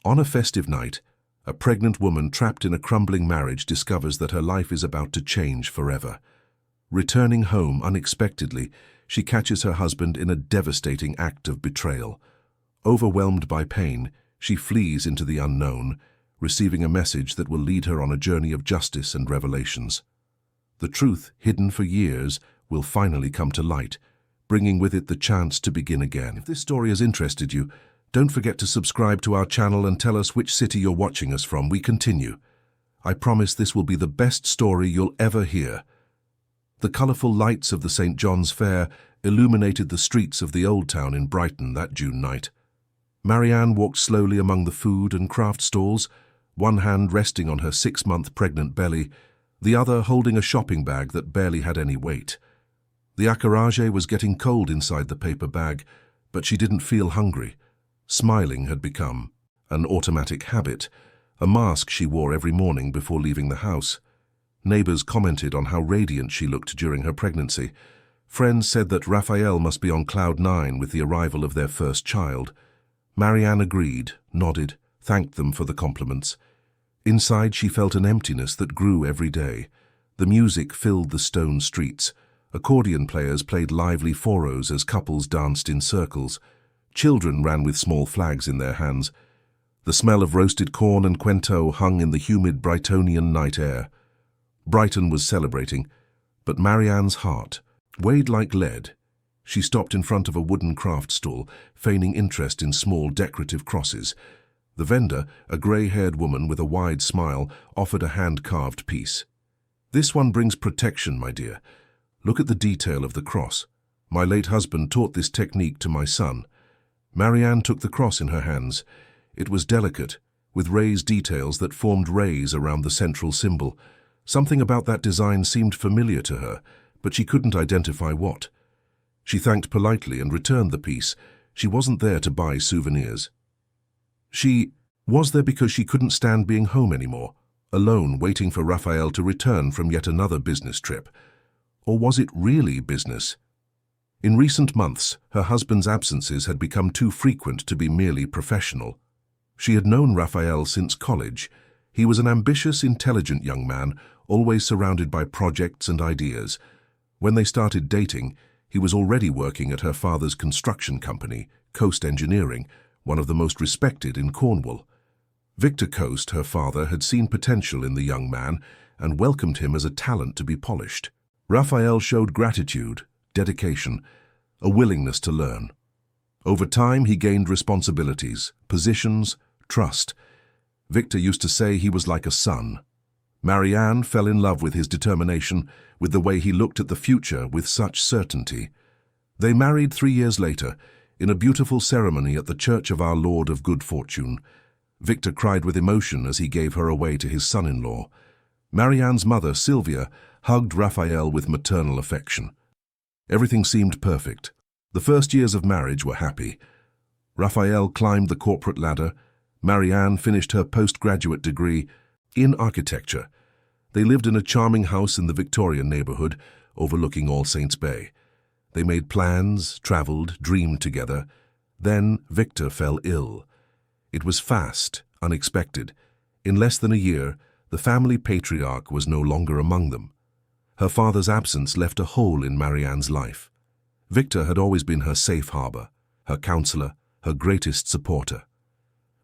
On a festive night, a pregnant woman trapped in a crumbling marriage discovers that her life is about to change forever. Returning home unexpectedly, she catches her husband in a devastating act of betrayal. Overwhelmed by pain, she flees into the unknown, receiving a message that will lead her on a journey of justice and revelations. The truth, hidden for years, will finally come to light, bringing with it the chance to begin again. If this story has interested you, don't forget to subscribe to our channel and tell us which city you're watching us from. We continue. I promise this will be the best story you'll ever hear. The colourful lights of the St. John's Fair illuminated the streets of the Old Town in Brighton that June night. Marianne walked slowly among the food and craft stalls, one hand resting on her 6-month pregnant belly, the other holding a shopping bag that barely had any weight. The akaraje was getting cold inside the paper bag, but she didn't feel hungry. Smiling had become an automatic habit, a mask she wore every morning before leaving the house. Neighbors commented on how radiant she looked during her pregnancy. Friends said that Raphael must be on cloud 9 with the arrival of their first child. Marianne agreed, nodded, thanked them for the compliments. Inside she felt an emptiness that grew every day. The music filled the stone streets. Accordion players played lively foros as couples danced in circles. Children ran with small flags in their hands. The smell of roasted corn and quento hung in the humid Brightonian night air. Brighton was celebrating, but Marianne's heart weighed like lead. She stopped in front of a wooden craft stall, feigning interest in small decorative crosses. The vendor, a grey-haired woman with a wide smile, offered a hand-carved piece. "This one brings protection, my dear. Look at the detail of the cross. My late husband taught this technique to my son." Marianne took the cross in her hands. It was delicate, with raised details that formed rays around the central symbol. Something about that design seemed familiar to her, but she couldn't identify what. She thanked politely and returned the piece. She wasn't there to buy souvenirs. She was there because she couldn't stand being home anymore, alone waiting for Raphael to return from yet another business trip. Or was it really business? In recent months, her husband's absences had become too frequent to be merely professional. She had known Raphael since college. He was an ambitious, intelligent young man, always surrounded by projects and ideas. When they started dating, he was already working at her father's construction company, Coast Engineering, one of the most respected in Cornwall. Victor Coast, her father, had seen potential in the young man and welcomed him as a talent to be polished. Raphael showed gratitude, dedication, a willingness to learn. Over time, he gained responsibilities, positions, trust. Victor used to say he was like a son. Marianne fell in love with his determination, with the way he looked at the future with such certainty. They married 3 years later, in a beautiful ceremony at the Church of Our Lord of Good Fortune. Victor cried with emotion as he gave her away to his son-in-law. Marianne's mother, Sylvia, hugged Raphael with maternal affection. Everything seemed perfect. The first years of marriage were happy. Raphael climbed the corporate ladder. Marianne finished her postgraduate degree in architecture. They lived in a charming house in the Victorian neighborhood, overlooking All Saints Bay. They made plans, traveled, dreamed together. Then Victor fell ill. It was fast, unexpected. In less than a year, the family patriarch was no longer among them. Her father's absence left a hole in Marianne's life. Victor had always been her safe harbor, her counselor, her greatest supporter.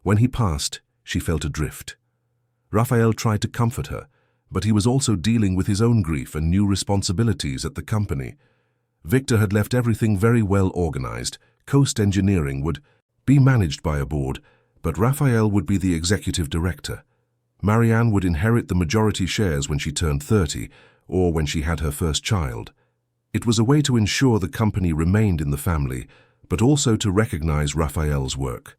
When he passed, she felt adrift. Raphael tried to comfort her, but he was also dealing with his own grief and new responsibilities at the company. Victor had left everything very well organized. Coast Engineering would be managed by a board, but Raphael would be the executive director. Marianne would inherit the majority shares when she turned 30, or when she had her first child. It was a way to ensure the company remained in the family, but also to recognize Raphael's work.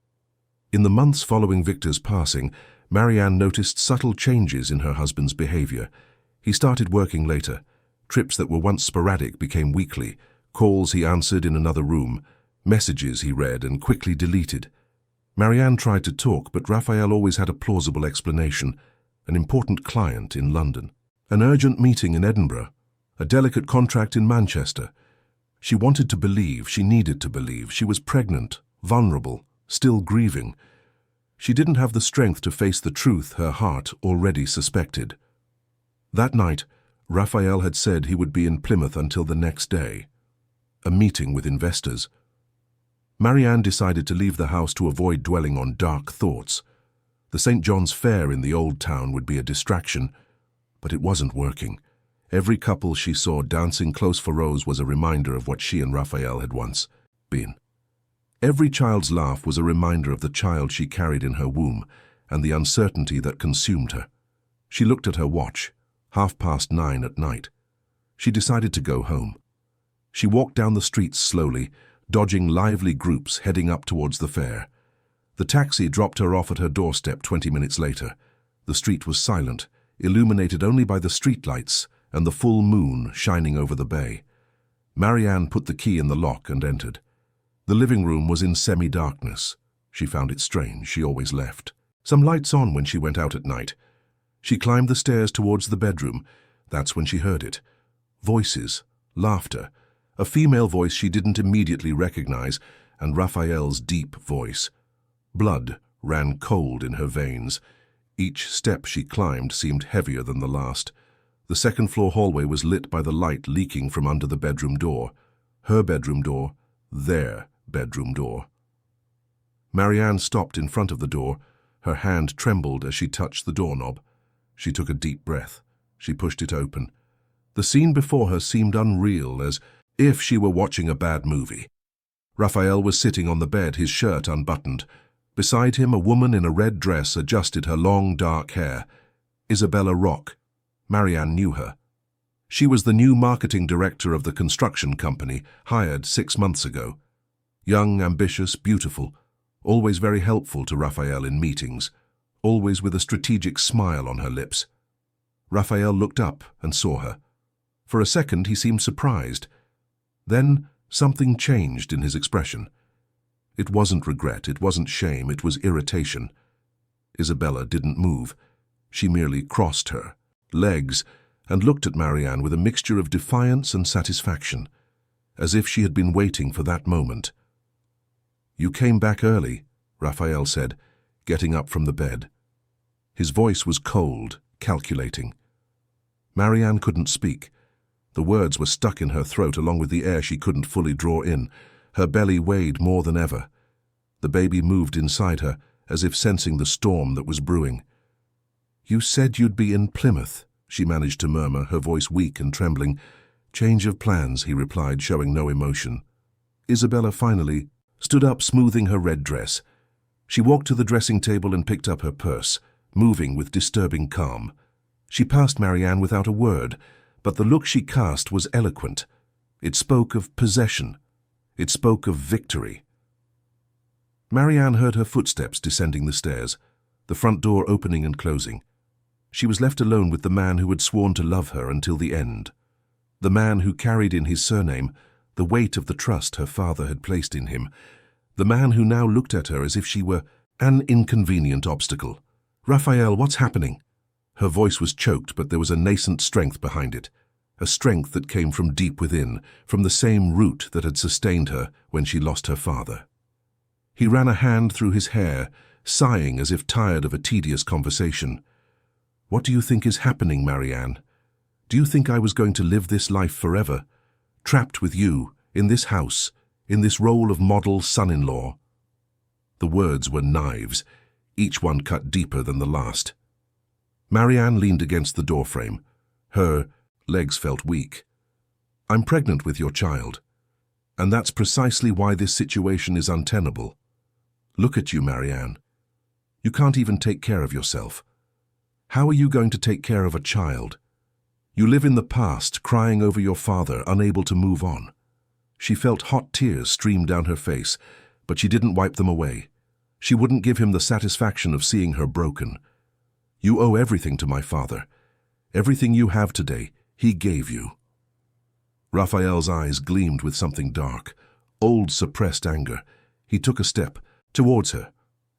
In the months following Victor's passing, Marianne noticed subtle changes in her husband's behavior. He started working later. Trips that were once sporadic became weekly, calls he answered in another room, messages he read and quickly deleted. Marianne tried to talk, but Raphael always had a plausible explanation: an important client in London, an urgent meeting in Edinburgh, a delicate contract in Manchester. She wanted to believe, she needed to believe, she was pregnant, vulnerable, still grieving. She didn't have the strength to face the truth her heart already suspected. That night, Raphael had said he would be in Plymouth until the next day. A meeting with investors. Marianne decided to leave the house to avoid dwelling on dark thoughts. The St. John's Fair in the old town would be a distraction, but it wasn't working. Every couple she saw dancing close for Rose was a reminder of what she and Raphael had once been. Every child's laugh was a reminder of the child she carried in her womb and the uncertainty that consumed her. She looked at her watch, 9:30 at night. She decided to go home. She walked down the streets slowly, dodging lively groups heading up towards the fair. The taxi dropped her off at her doorstep 20 minutes later. The street was silent, illuminated only by the streetlights and the full moon shining over the bay. Marianne put the key in the lock and entered. The living room was in semi-darkness. She found it strange. She always left some lights on when she went out at night. She climbed the stairs towards the bedroom. That's when she heard it. Voices, laughter, a female voice she didn't immediately recognize, and Raphael's deep voice. Blood ran cold in her veins. Each step she climbed seemed heavier than the last. The second-floor hallway was lit by the light leaking from under the bedroom door. Her bedroom door, their bedroom door. Marianne stopped in front of the door. Her hand trembled as she touched the doorknob. She took a deep breath. She pushed it open. The scene before her seemed unreal, as if she were watching a bad movie. Raphael was sitting on the bed, his shirt unbuttoned. Beside him, a woman in a red dress adjusted her long, dark hair. Isabella Rock. Marianne knew her. She was the new marketing director of the construction company, hired 6 months ago. Young, ambitious, beautiful, always very helpful to Raphael in meetings, always with a strategic smile on her lips. Raphael looked up and saw her. For a second, he seemed surprised. Then something changed in his expression. It wasn't regret, it wasn't shame, it was irritation. Isabella didn't move. She merely crossed her legs and looked at Marianne with a mixture of defiance and satisfaction, as if she had been waiting for that moment. "You came back early," Raphael said, getting up from the bed. His voice was cold, calculating. Marianne couldn't speak. The words were stuck in her throat along with the air she couldn't fully draw in. Her belly weighed more than ever. The baby moved inside her, as if sensing the storm that was brewing. "You said you'd be in Plymouth," she managed to murmur, her voice weak and trembling. "Change of plans," he replied, showing no emotion. Isabella finally stood up, smoothing her red dress. She walked to the dressing table and picked up her purse, moving with disturbing calm. She passed Marianne without a word, but the look she cast was eloquent. It spoke of possession. It spoke of victory. Marianne heard her footsteps descending the stairs, the front door opening and closing. She was left alone with the man who had sworn to love her until the end. The man who carried in his surname the weight of the trust her father had placed in him. The man who now looked at her as if she were an inconvenient obstacle. "Raphael, what's happening?" Her voice was choked, but there was a nascent strength behind it. A strength that came from deep within, from the same root that had sustained her when she lost her father. He ran a hand through his hair, sighing as if tired of a tedious conversation. "What do you think is happening, Marianne? Do you think I was going to live this life forever? Trapped with you, in this house, in this role of model son-in-law?" The words were knives, each one cut deeper than the last. Marianne leaned against the doorframe. Her legs felt weak. "I'm pregnant with your child. And that's precisely why this situation is untenable. Look at you, Marianne. You can't even take care of yourself. How are you going to take care of a child? You live in the past, crying over your father, unable to move on." She felt hot tears stream down her face, but she didn't wipe them away. She wouldn't give him the satisfaction of seeing her broken. "You owe everything to my father. Everything you have today, he gave you." Raphael's eyes gleamed with something dark, old suppressed anger. He took a step towards her.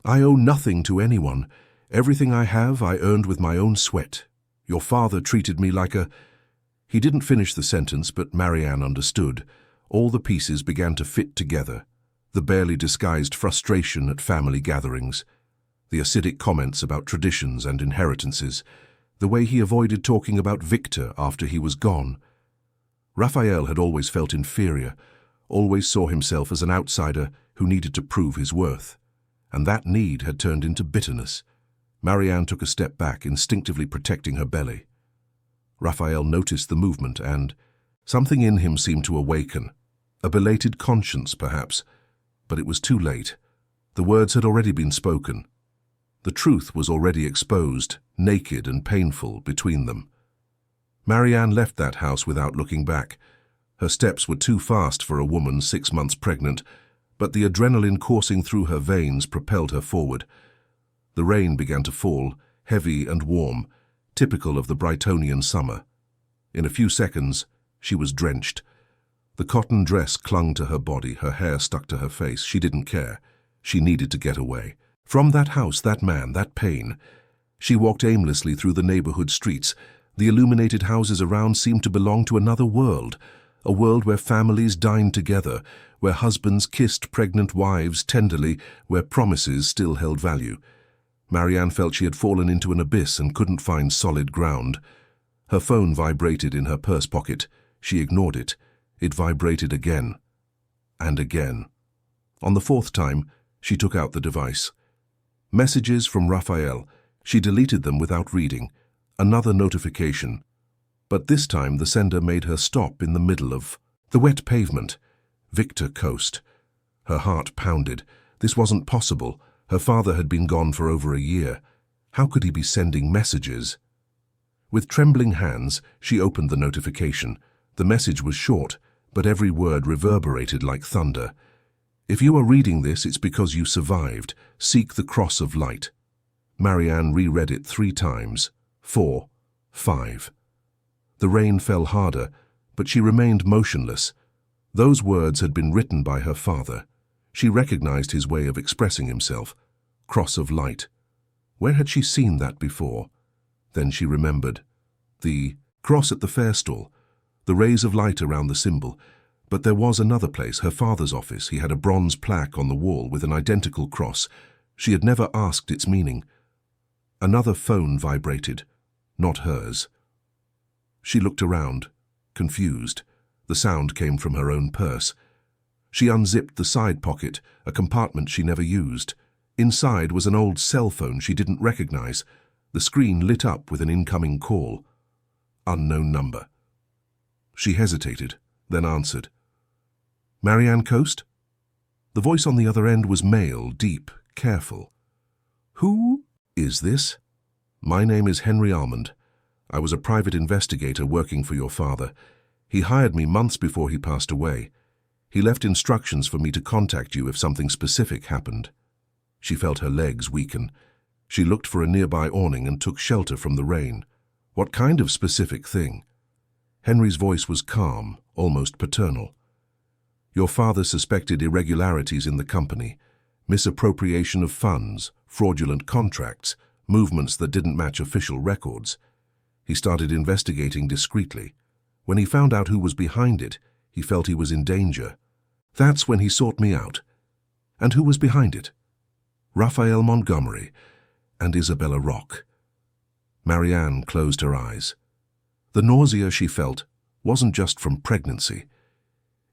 "I owe nothing to anyone. Everything I have I earned with my own sweat. Your father treated me like a—" He didn't finish the sentence, but Marianne understood. All the pieces began to fit together. The barely disguised frustration at family gatherings, The acidic comments about traditions and inheritances, the way he avoided talking about Victor after he was gone. Raphael had always felt inferior, always saw himself as an outsider who needed to prove his worth. And that need had turned into bitterness. Marianne took a step back, instinctively protecting her belly. Raphael noticed the movement and something in him seemed to awaken. A belated conscience, perhaps. But it was too late. The words had already been spoken. The truth was already exposed, naked and painful, between them. Marianne left that house without looking back. Her steps were too fast for a woman 6 months pregnant, but the adrenaline coursing through her veins propelled her forward. The rain began to fall, heavy and warm, typical of the Brightonian summer. In a few seconds, she was drenched. The cotton dress clung to her body, her hair stuck to her face. She didn't care. She needed to get away. From that house, that man, that pain. She walked aimlessly through the neighborhood streets. The illuminated houses around seemed to belong to another world, a world where families dined together, where husbands kissed pregnant wives tenderly, where promises still held value. Marianne felt she had fallen into an abyss and couldn't find solid ground. Her phone vibrated in her purse pocket. She ignored it. It vibrated again. And again. On the fourth time, she took out the device. Messages from Raphael. She deleted them without reading. Another notification. But this time the sender made her stop in the middle of the wet pavement. Victor Coast. Her heart pounded. This wasn't possible. Her father had been gone for over a year. How could he be sending messages? With trembling hands, she opened the notification. The message was short, but every word reverberated like thunder. If you are reading this, it's because you survived. Seek the cross of light. Marianne reread it 3 times. 4, 5. The rain fell harder, but she remained motionless. Those words had been written by her father. She recognized his way of expressing himself. Cross of light. Where had she seen that before? Then she remembered. The cross at the fair stall. The rays of light around the symbol. But there was another place, her father's office. He had a bronze plaque on the wall with an identical cross. She had never asked its meaning. Another phone vibrated. Not hers. She looked around, confused. The sound came from her own purse. She unzipped the side pocket, a compartment she never used. Inside was an old cell phone she didn't recognize. The screen lit up with an incoming call. Unknown number. She hesitated, then answered. Marianne Coast? The voice on the other end was male, deep, careful. Who is this? My name is Henry Almond. I was a private investigator working for your father. He hired me months before he passed away. He left instructions for me to contact you if something specific happened. She felt her legs weaken. She looked for a nearby awning and took shelter from the rain. What kind of specific thing? Henry's voice was calm, almost paternal. Your father suspected irregularities in the company, misappropriation of funds, fraudulent contracts, movements that didn't match official records. He started investigating discreetly. When he found out who was behind it, he felt he was in danger. That's when he sought me out. And who was behind it? Raphael Montgomery and Isabella Rock. Marianne closed her eyes. The nausea she felt wasn't just from pregnancy.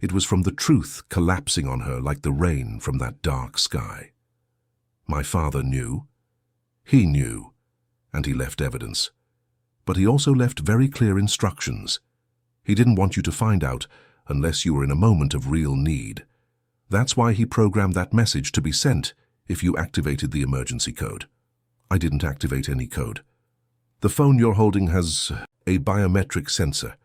It was from the truth collapsing on her like the rain from that dark sky. My father knew. He knew, and he left evidence. But he also left very clear instructions. He didn't want you to find out unless you were in a moment of real need. That's why he programmed that message to be sent if you activated the emergency code. I didn't activate any code. The phone you're holding has a biometric sensor.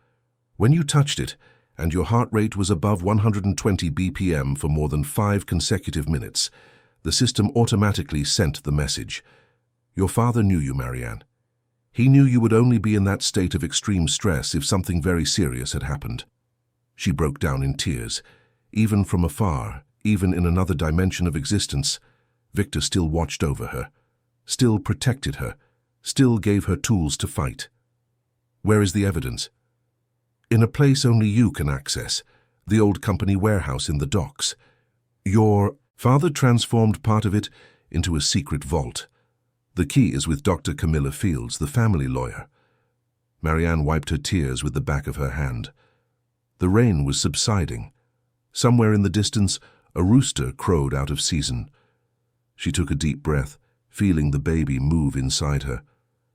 When you touched it, and your heart rate was above 120 BPM for more than 5 consecutive minutes, the system automatically sent the message. Your father knew you, Marianne. He knew you would only be in that state of extreme stress if something very serious had happened. She broke down in tears. Even from afar, even in another dimension of existence, Victor still watched over her, still protected her, still gave her tools to fight. Where is the evidence? In a place only you can access, the old company warehouse in the docks. Your father transformed part of it into a secret vault, The key is with Dr. Camilla Fields, the family lawyer. Marianne wiped her tears with the back of her hand. The rain was subsiding. Somewhere in the distance, a rooster crowed out of season. She took a deep breath, feeling the baby move inside her.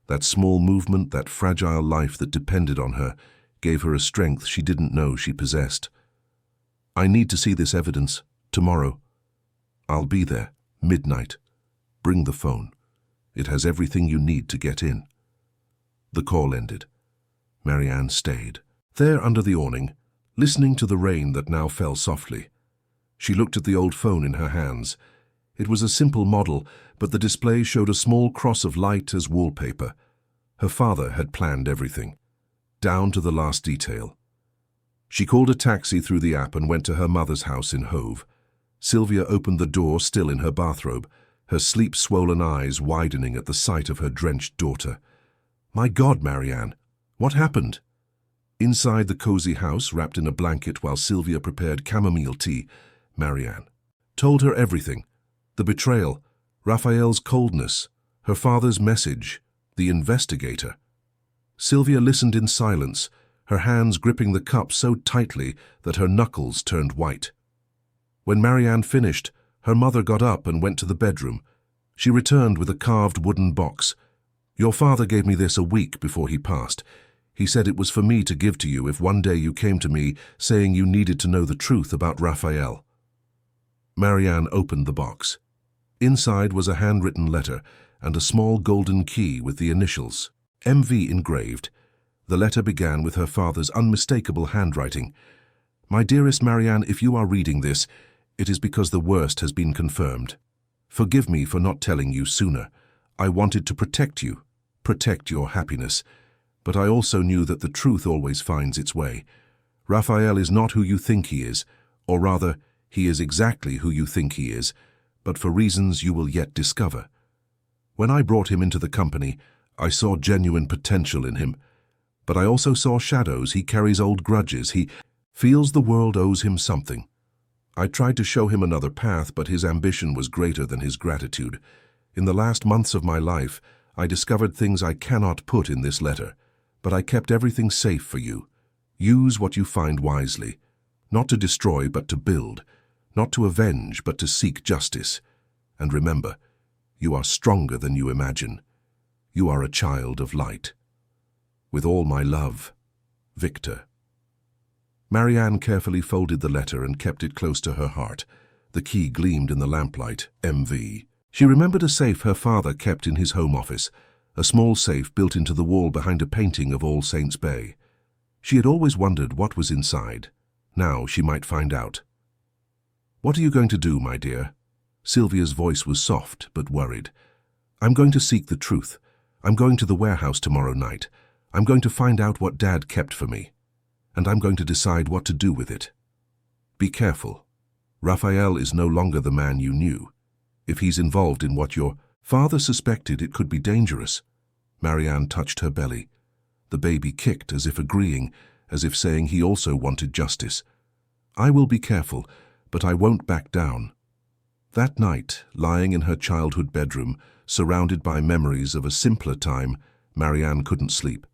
That small movement, that fragile life that depended on her, gave her a strength she didn't know she possessed. I need to see this evidence, tomorrow. I'll be there, midnight. Bring the phone. It has everything you need to get in. The call ended. Marianne stayed, there under the awning, listening to the rain that now fell softly. She looked at the old phone in her hands. It was a simple model, but the display showed a small cross of light as wallpaper. Her father had planned everything, down to the last detail. She called a taxi through the app and went to her mother's house in Hove. Sylvia opened the door, still in her bathrobe, her sleep-swollen eyes widening at the sight of her drenched daughter. "My God, Marianne, what happened?" Inside the cozy house, wrapped in a blanket while Sylvia prepared chamomile tea, Marianne told her everything. The betrayal, Raphael's coldness, her father's message, the investigator. Sylvia listened in silence, her hands gripping the cup so tightly that her knuckles turned white. When Marianne finished, her mother got up and went to the bedroom. She returned with a carved wooden box. "Your father gave me this a week before he passed. He said it was for me to give to you if one day you came to me saying you needed to know the truth about Raphael." Marianne opened the box. Inside was a handwritten letter and a small golden key with the initials, MV, engraved. The letter began with her father's unmistakable handwriting. "My dearest Marianne, if you are reading this, it is because the worst has been confirmed. Forgive me for not telling you sooner. I wanted to protect you, protect your happiness. But I also knew that the truth always finds its way. Raphael is not who you think he is, or rather, he is exactly who you think he is, but for reasons you will yet discover. When I brought him into the company, I saw genuine potential in him. But I also saw shadows. He carries old grudges. He feels the world owes him something. I tried to show him another path, but his ambition was greater than his gratitude. In the last months of my life, I discovered things I cannot put in this letter, but I kept everything safe for you. Use what you find wisely, not to destroy but to build, not to avenge but to seek justice. And remember, you are stronger than you imagine. You are a child of light. With all my love, Victor." Marianne carefully folded the letter and kept it close to her heart. The key gleamed in the lamplight, MV. She remembered a safe her father kept in his home office, a small safe built into the wall behind a painting of All Saints Bay. She had always wondered what was inside. Now she might find out. "What are you going to do, my dear?" Sylvia's voice was soft but worried. "I'm going to seek the truth. I'm going to the warehouse tomorrow night. I'm going to find out what Dad kept for me. And I'm going to decide what to do with it. Be careful. Raphael is no longer the man you knew. If he's involved in what your father suspected, it could be dangerous." Marianne touched her belly. The baby kicked, as if agreeing, as if saying he also wanted justice. "I will be careful, but I won't back down." That night, lying in her childhood bedroom, surrounded by memories of a simpler time, Marianne couldn't sleep.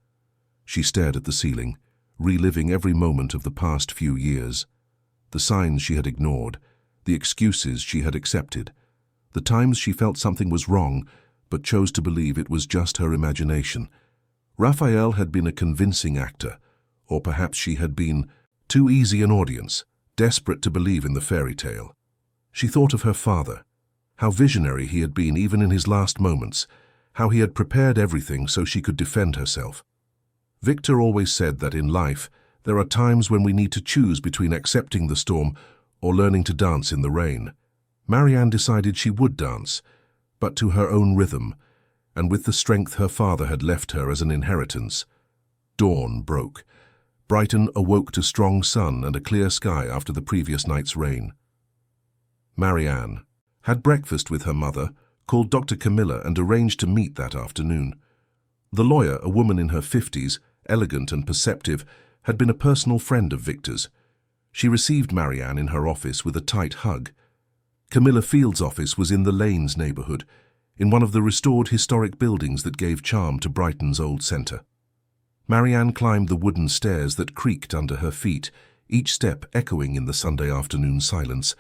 She stared at the ceiling, reliving every moment of the past few years. The signs she had ignored, the excuses she had accepted, the times she felt something was wrong, but chose to believe it was just her imagination. Raphael had been a convincing actor, or perhaps she had been too easy an audience, desperate to believe in the fairy tale. She thought of her father, how visionary he had been even in his last moments, how he had prepared everything so she could defend herself. Victor always said that in life, there are times when we need to choose between accepting the storm or learning to dance in the rain. Marianne decided she would dance, but to her own rhythm, and with the strength her father had left her as an inheritance. Dawn broke. Brighton awoke to strong sun and a clear sky after the previous night's rain. Marianne had breakfast with her mother, called Dr. Camilla, and arranged to meet that afternoon. The lawyer, a woman in her 50s, elegant and perceptive, had been a personal friend of Victor's. She received Marianne in her office with a tight hug. Camilla Fields' office was in the Lanes neighborhood. in one of the restored historic buildings that gave charm to Brighton's old centre. Marianne climbed the wooden stairs that creaked under her feet, each step echoing in the Sunday afternoon silence.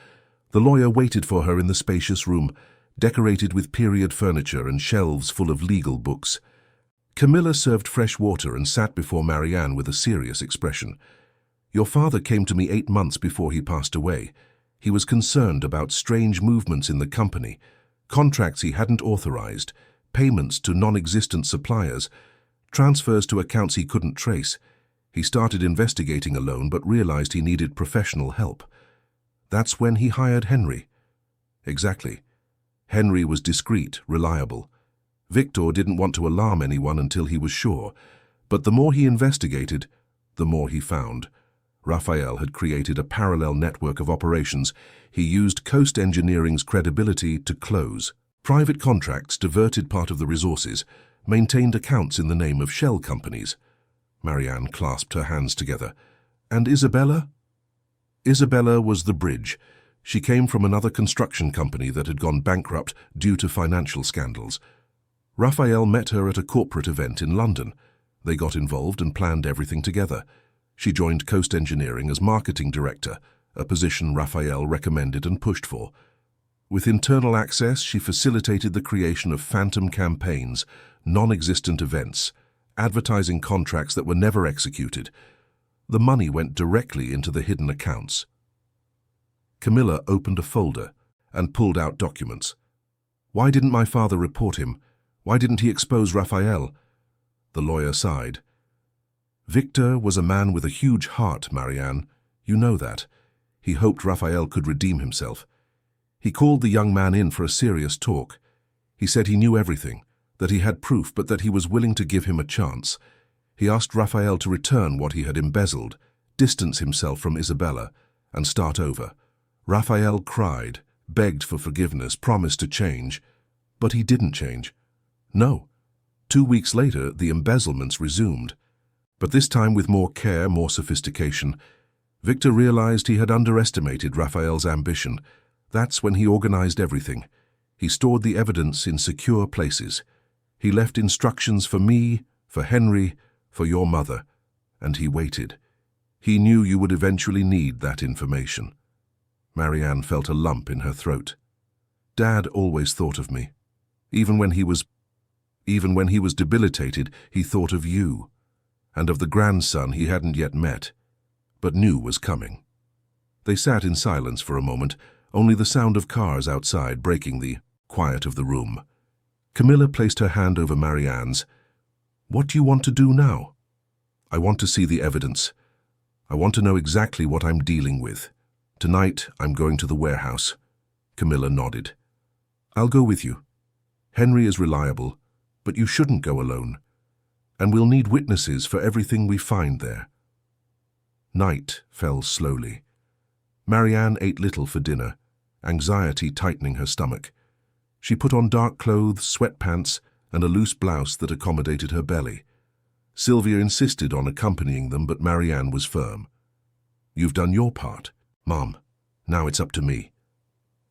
The lawyer waited for her in the spacious room, decorated with period furniture and shelves full of legal books. Camilla served fresh water and sat before Marianne with a serious expression. "Your father came to me 8 months before he passed away. He was concerned about strange movements in the company, contracts he hadn't authorized, payments to non-existent suppliers, transfers to accounts he couldn't trace. He started investigating alone but realized he needed professional help. That's when he hired Henry." "Exactly. Henry was discreet, reliable. Victor didn't want to alarm anyone until he was sure, but the more he investigated, the more he found. Raphael had created a parallel network of operations. He used Coast Engineering's credibility to close. Private contracts diverted part of the resources, maintained accounts in the name of shell companies." Marianne clasped her hands together. "And Isabella?" "Isabella was the bridge. She came from another construction company that had gone bankrupt due to financial scandals. Raphael met her at a corporate event in London. They got involved and planned everything together. She joined Coast Engineering as marketing director, a position Raphael recommended and pushed for. With internal access, she facilitated the creation of phantom campaigns, non-existent events, advertising contracts that were never executed. The money went directly into the hidden accounts." Camilla opened a folder and pulled out documents. "Why didn't my father report him? Why didn't he expose Raphael?" The lawyer sighed. "Victor was a man with a huge heart, Marianne. You know that. He hoped Raphael could redeem himself. He called the young man in for a serious talk. He said he knew everything, that he had proof, but that he was willing to give him a chance. He asked Raphael to return what he had embezzled, distance himself from Isabella, and start over. Raphael cried, begged for forgiveness, promised to change, but he didn't change. No. 2 weeks later, the embezzlements resumed. But this time with more care, more sophistication. Victor realized he had underestimated Raphael's ambition. That's when he organized everything. He stored the evidence in secure places. He left instructions for me, for Henry, for your mother, and he waited. He knew you would eventually need that information." Marianne felt a lump in her throat. "Dad always thought of me. Even when he was debilitated, he thought of you, and of the grandson he hadn't yet met, but knew was coming." They sat in silence for a moment, only the sound of cars outside breaking the quiet of the room. Camilla placed her hand over Marianne's. "What do you want to do now?" "I want to see the evidence. I want to know exactly what I'm dealing with. Tonight, I'm going to the warehouse." Camilla nodded. "I'll go with you. Henry is reliable, but you shouldn't go alone. And we'll need witnesses for everything we find there." Night fell slowly. Marianne ate little for dinner, anxiety tightening her stomach. She put on dark clothes, sweatpants, and a loose blouse that accommodated her belly. Sylvia insisted on accompanying them, but Marianne was firm. "You've done your part, Mom. Now it's up to me."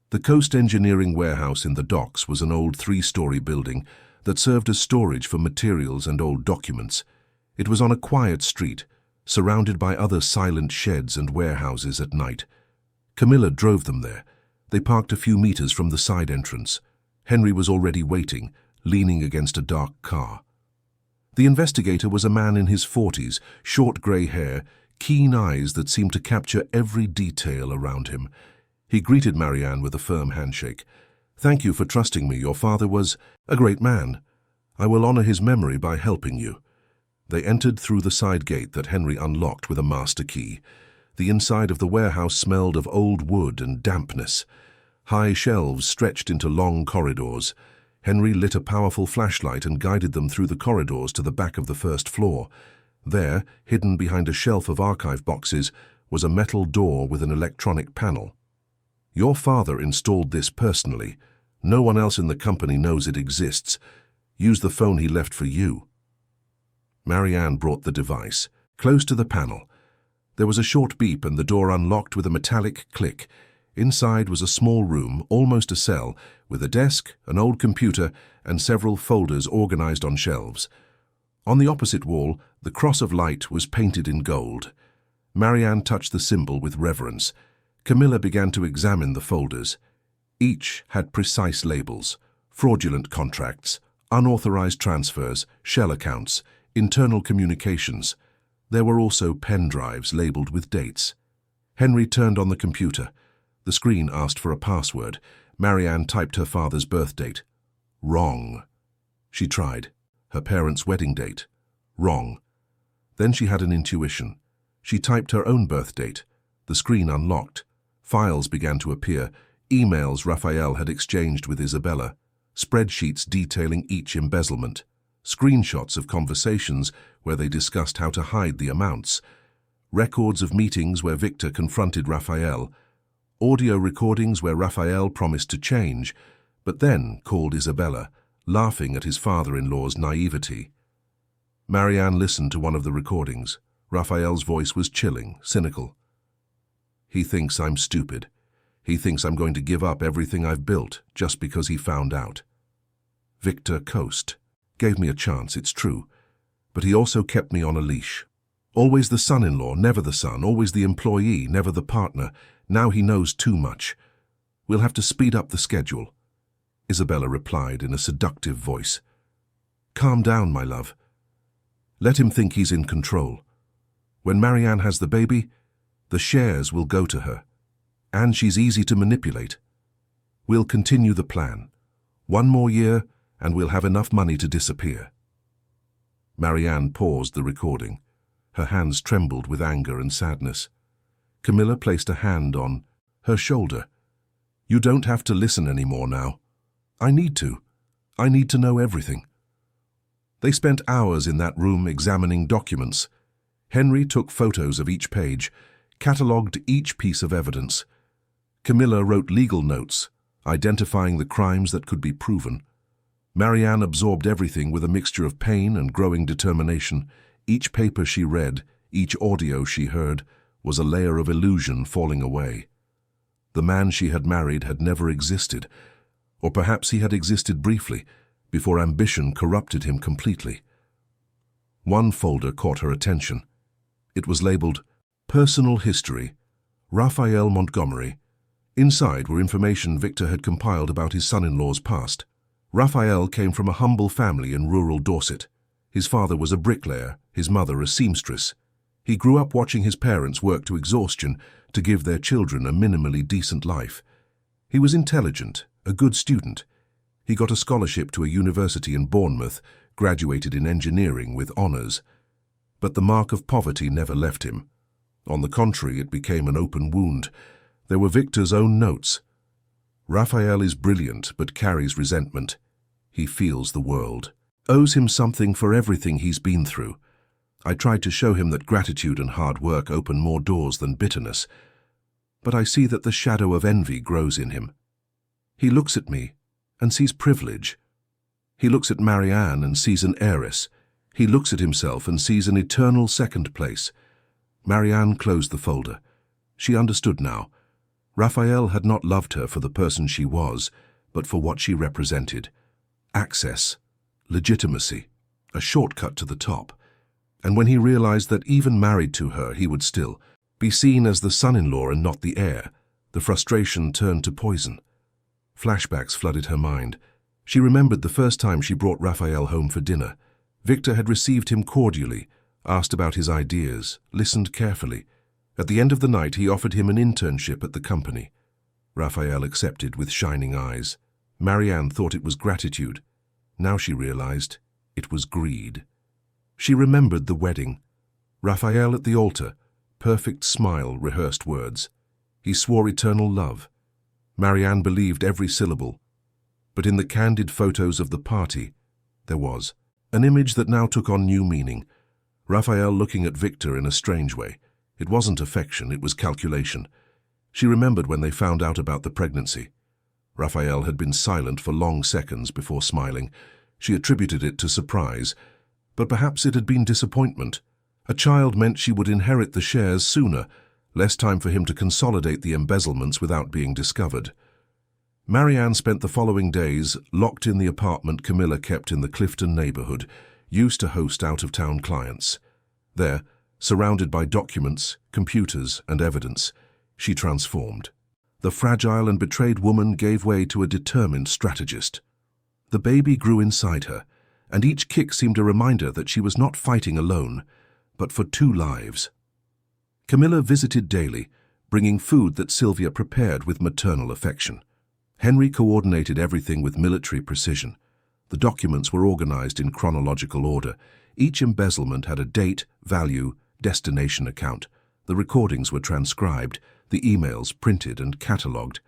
The Coast Engineering warehouse in the docks was an old 3-story building that served as storage for materials and old documents. It was on a quiet street, surrounded by other silent sheds and warehouses at night. Camilla drove them there. They parked a few meters from the side entrance. Henry was already waiting, leaning against a dark car. The investigator was a man in his 40s, short grey hair, keen eyes that seemed to capture every detail around him. He greeted Marianne with a firm handshake. "Thank you for trusting me. Your father was a great man. I will honor his memory by helping you." They entered through the side gate that Henry unlocked with a master key. The inside of the warehouse smelled of old wood and dampness. High shelves stretched into long corridors. Henry lit a powerful flashlight and guided them through the corridors to the back of the first floor. There, hidden behind a shelf of archive boxes, was a metal door with an electronic panel. "Your father installed this personally. No one else in the company knows it exists. Use the phone he left for you." Marianne brought the device, close to the panel. There was a short beep and the door unlocked with a metallic click. Inside was a small room, almost a cell, with a desk, an old computer, and several folders organized on shelves. On the opposite wall, the cross of light was painted in gold. Marianne touched the symbol with reverence. Camilla began to examine the folders. Each had precise labels: fraudulent contracts, unauthorized transfers, shell accounts, internal communications. There were also pen drives labeled with dates. Henry turned on the computer. The screen asked for a password. Marianne typed her father's birth date. Wrong. She tried. Her parents' wedding date. Wrong. Then she had an intuition. She typed her own birth date. The screen unlocked. Files began to appear. Emails Raphael had exchanged with Isabella. Spreadsheets detailing each embezzlement. Screenshots of conversations where they discussed how to hide the amounts. Records of meetings where Victor confronted Raphael. Audio recordings where Raphael promised to change, but then called Isabella, laughing at his father-in-law's naivety. Marianne listened to one of the recordings. Raphael's voice was chilling, cynical. He thinks I'm stupid. He thinks I'm going to give up everything I've built just because he found out. Victor coast. Gave me a chance, it's true. But he also kept me on a leash. Always the son-in-law, never the son. Always the employee, never the partner. Now he knows too much. We'll have to speed up the schedule. Isabella replied in a seductive voice. Calm down, my love. Let him think he's in control. When Marianne has the baby, the shares will go to her. And she's easy to manipulate. We'll continue the plan. 1 more year, and we'll have enough money to disappear. Marianne paused the recording. Her hands trembled with anger and sadness. Camilla placed a hand on her shoulder. You don't have to listen anymore now. I need to. I need to know everything. They spent hours in that room examining documents. Henry took photos of each page, catalogued each piece of evidence. Camilla wrote legal notes, identifying the crimes that could be proven. Marianne absorbed everything with a mixture of pain and growing determination. Each paper she read, each audio she heard, was a layer of illusion falling away. The man she had married had never existed, or perhaps he had existed briefly, before ambition corrupted him completely. One folder caught her attention. It was labeled, Personal History, Raphael Montgomery. Inside were information Victor had compiled about his son-in-law's past. Raphael came from a humble family in rural Dorset. His father was a bricklayer, his mother a seamstress. He grew up watching his parents work to exhaustion to give their children a minimally decent life. He was intelligent, a good student. He got a scholarship to a university in Bournemouth, graduated in engineering with honours. But the mark of poverty never left him. On the contrary, it became an open wound. There were Victor's own notes. Raphael is brilliant but carries resentment. He feels the world. Owes him something for everything he's been through. I tried to show him that gratitude and hard work open more doors than bitterness. But I see that the shadow of envy grows in him. He looks at me and sees privilege. He looks at Marianne and sees an heiress. He looks at himself and sees an eternal second place. Marianne closed the folder. She understood now. Raphael had not loved her for the person she was, but for what she represented. Access, legitimacy, a shortcut to the top. And when he realized that even married to her, he would still be seen as the son-in-law and not the heir, the frustration turned to poison. Flashbacks flooded her mind. She remembered the first time she brought Raphael home for dinner. Victor had received him cordially, asked about his ideas, listened carefully. At the end of the night, he offered him an internship at the company. Raphael accepted with shining eyes. Marianne thought it was gratitude. Now she realized it was greed. She remembered the wedding. Raphael at the altar, perfect smile, rehearsed words. He swore eternal love. Marianne believed every syllable. But in the candid photos of the party, there was an image that now took on new meaning. Raphael looking at Victor in a strange way. It wasn't affection, it was calculation. She remembered when they found out about the pregnancy. Raphael had been silent for long seconds before smiling. She attributed it to surprise, but perhaps it had been disappointment. A child meant she would inherit the shares sooner, Less time for him to consolidate the embezzlements without being discovered. Marianne spent the following days locked in the apartment Camilla kept in the Clifton neighborhood, used to host out-of-town clients. There, surrounded by documents, computers, and evidence, she transformed. The fragile and betrayed woman gave way to a determined strategist. The baby grew inside her, and each kick seemed a reminder that she was not fighting alone, but for two lives. Camilla visited daily, bringing food that Sylvia prepared with maternal affection. Henry coordinated everything with military precision. The documents were organized in chronological order. Each embezzlement had a date, value, destination account. The recordings were transcribed, the emails printed and catalogued.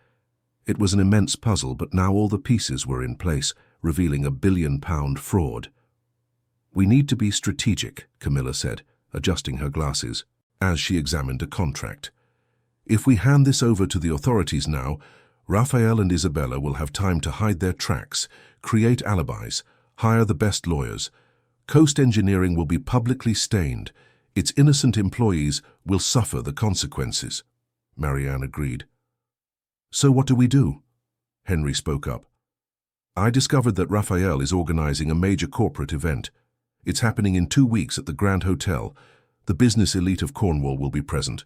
It was an immense puzzle, but now all the pieces were in place, revealing a billion-pound fraud. "We need to be strategic," Camilla said, adjusting her glasses, as she examined a contract. "If we hand this over to the authorities now, Raphael and Isabella will have time to hide their tracks, create alibis, hire the best lawyers. Coast Engineering will be publicly stained. Its innocent employees will suffer the consequences." Marianne agreed. "So what do we do?" Henry spoke up. "I discovered that Raphael is organizing a major corporate event. It's happening in 2 weeks at the Grand Hotel. The business elite of Cornwall will be present.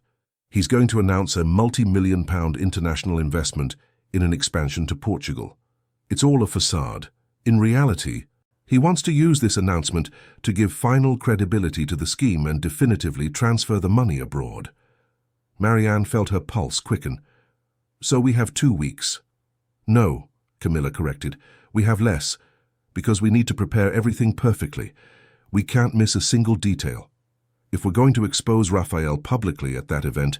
He's going to announce a multi-million-pound international investment in an expansion to Portugal. It's all a facade. In reality, he wants to use this announcement to give final credibility to the scheme and definitively transfer the money abroad." Marianne felt her pulse quicken. "So we have 2 weeks." "No," Camilla corrected. "We have less, because we need to prepare everything perfectly. We can't miss a single detail. If we're going to expose Raphael publicly at that event,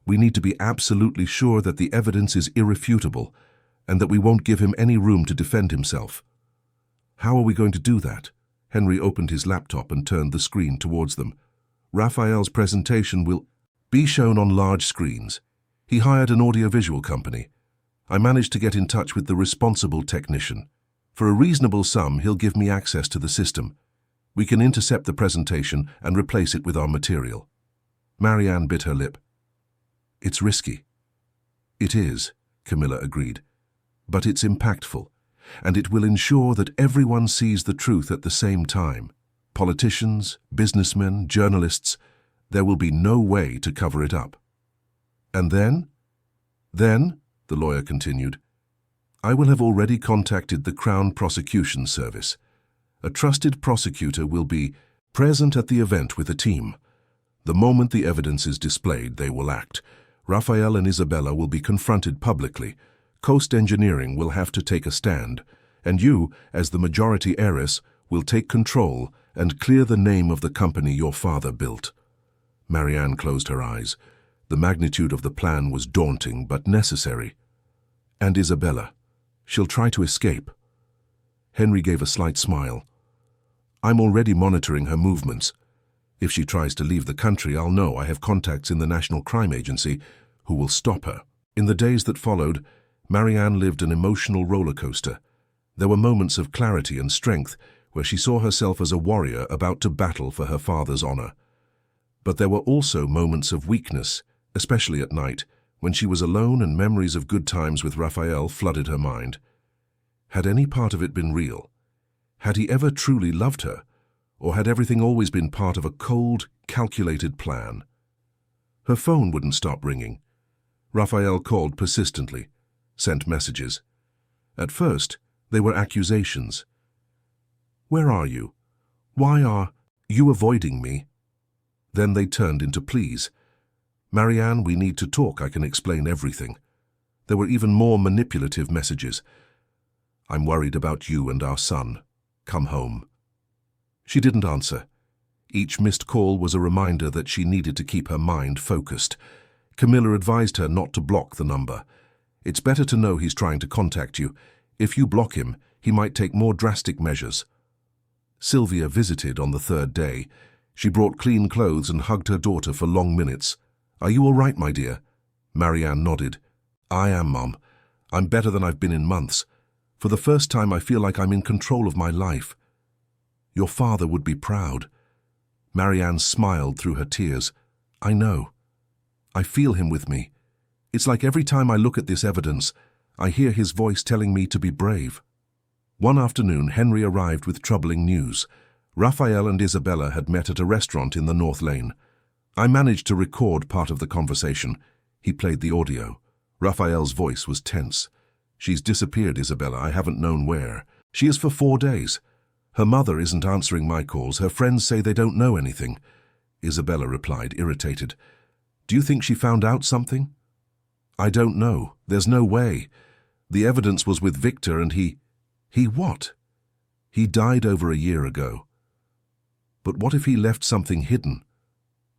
we need to be absolutely sure that the evidence is irrefutable and that we won't give him any room to defend himself." "How are we going to do that?" Henry opened his laptop and turned the screen towards them. "Raphael's presentation will be shown on large screens. He hired an audiovisual company. I managed to get in touch with the responsible technician. For a reasonable sum, he'll give me access to the system. We can intercept the presentation and replace it with our material." Marianne bit her lip. "It's risky." "It is," Camilla agreed. "But it's impactful, and it will ensure that everyone sees the truth at the same time. Politicians, businessmen, journalists, there will be no way to cover it up." "And then?" "Then," the lawyer continued, "I will have already contacted the Crown Prosecution Service. A trusted prosecutor will be present at the event with a team. The moment the evidence is displayed, they will act. Raphael and Isabella will be confronted publicly. Coast Engineering will have to take a stand, and you, as the majority heiress, will take control and clear the name of the company your father built." Marianne closed her eyes. The magnitude of the plan was daunting but necessary. "And Isabella? She'll try to escape." Henry gave a slight smile. "I'm already monitoring her movements. If she tries to leave the country, I'll know I have contacts in the National Crime Agency who will stop her." In the days that followed, Marianne lived an emotional roller coaster. There were moments of clarity and strength where she saw herself as a warrior about to battle for her father's honor. But there were also moments of weakness, especially at night, when she was alone and memories of good times with Raphael flooded her mind. Had any part of it been real? Had he ever truly loved her? Or had everything always been part of a cold, calculated plan? Her phone wouldn't stop ringing. Raphael called persistently, sent messages. At first, they were accusations. "Where are you? Why are you avoiding me?" Then they turned into pleas. "Marianne, we need to talk. I can explain everything." There were even more manipulative messages. "I'm worried about you and our son. Come home." She didn't answer. Each missed call was a reminder that she needed to keep her mind focused. Camilla advised her not to block the number. "It's better to know he's trying to contact you. If you block him, he might take more drastic measures." Sylvia visited on the 3rd day. She brought clean clothes and hugged her daughter for long minutes. "Are you all right, my dear?" Marianne nodded. "I am, Mom. I'm better than I've been in months. For the first time, I feel like I'm in control of my life." "Your father would be proud." Marianne smiled through her tears. "I know. I feel him with me. It's like every time I look at this evidence, I hear his voice telling me to be brave. One afternoon, Henry arrived with troubling news. Raphael and Isabella had met at a restaurant in the North Lane. I managed to record part of the conversation. He played the audio. Raphael's voice was tense. She's disappeared, Isabella. I haven't known where. She is for 4 days. Her mother isn't answering my calls. Her friends say they don't know anything. Isabella replied, irritated. Do you think she found out something? I don't know. There's no way. The evidence was with Victor and he what? He died over a year ago. But what if he left something hidden?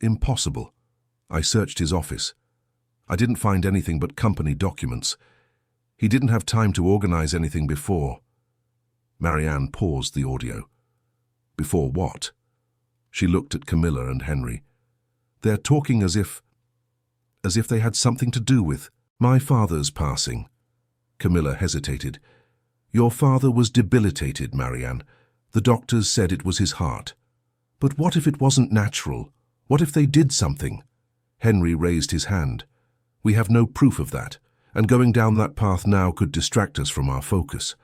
Impossible. I searched his office. I didn't find anything but company documents. He didn't have time to organize anything before. Marianne paused the audio. Before what? She looked at Camilla and Henry. They're talking as if they had something to do with my father's passing. Camilla hesitated. Your father was debilitated, Marianne. The doctors said it was his heart. But what if it wasn't natural? What if they did something? Henry raised his hand. We have no proof of that, and going down that path now could distract us from our focus.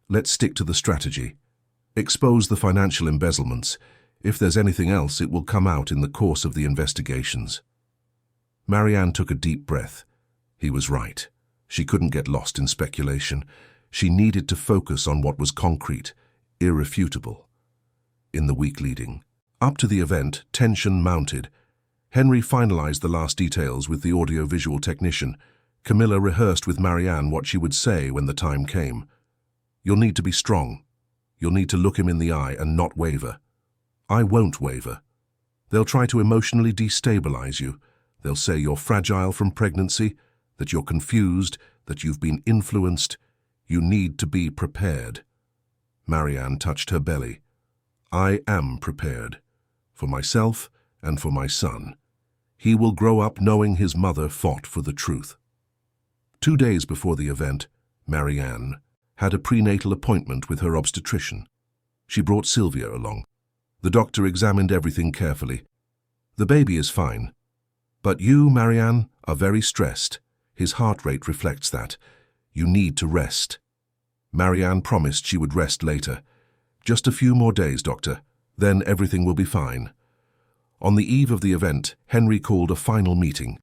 Let's stick to the strategy. Expose the financial embezzlements. If there's anything else, it will come out in the course of the investigations. Marianne took a deep breath. He was right. She couldn't get lost in speculation. She needed to focus on what was concrete, irrefutable. In the week leading up to the event, tension mounted. Henry finalized the last details with the audio-visual technician. Camilla rehearsed with Marianne what she would say when the time came. You'll need to be strong. You'll need to look him in the eye and not waver. I won't waver. They'll try to emotionally destabilize you. They'll say you're fragile from pregnancy, that you're confused, that you've been influenced. You need to be prepared. Marianne touched her belly. I am prepared. For myself and for my son. He will grow up knowing his mother fought for the truth. 2 days before the event, Marianne had a prenatal appointment with her obstetrician. She brought Sylvia along. The doctor examined everything carefully. The baby is fine. But you, Marianne, are very stressed. His heart rate reflects that. You need to rest. Marianne promised she would rest later. Just a few more days, doctor. Then everything will be fine. On the eve of the event, Henry called a final meeting.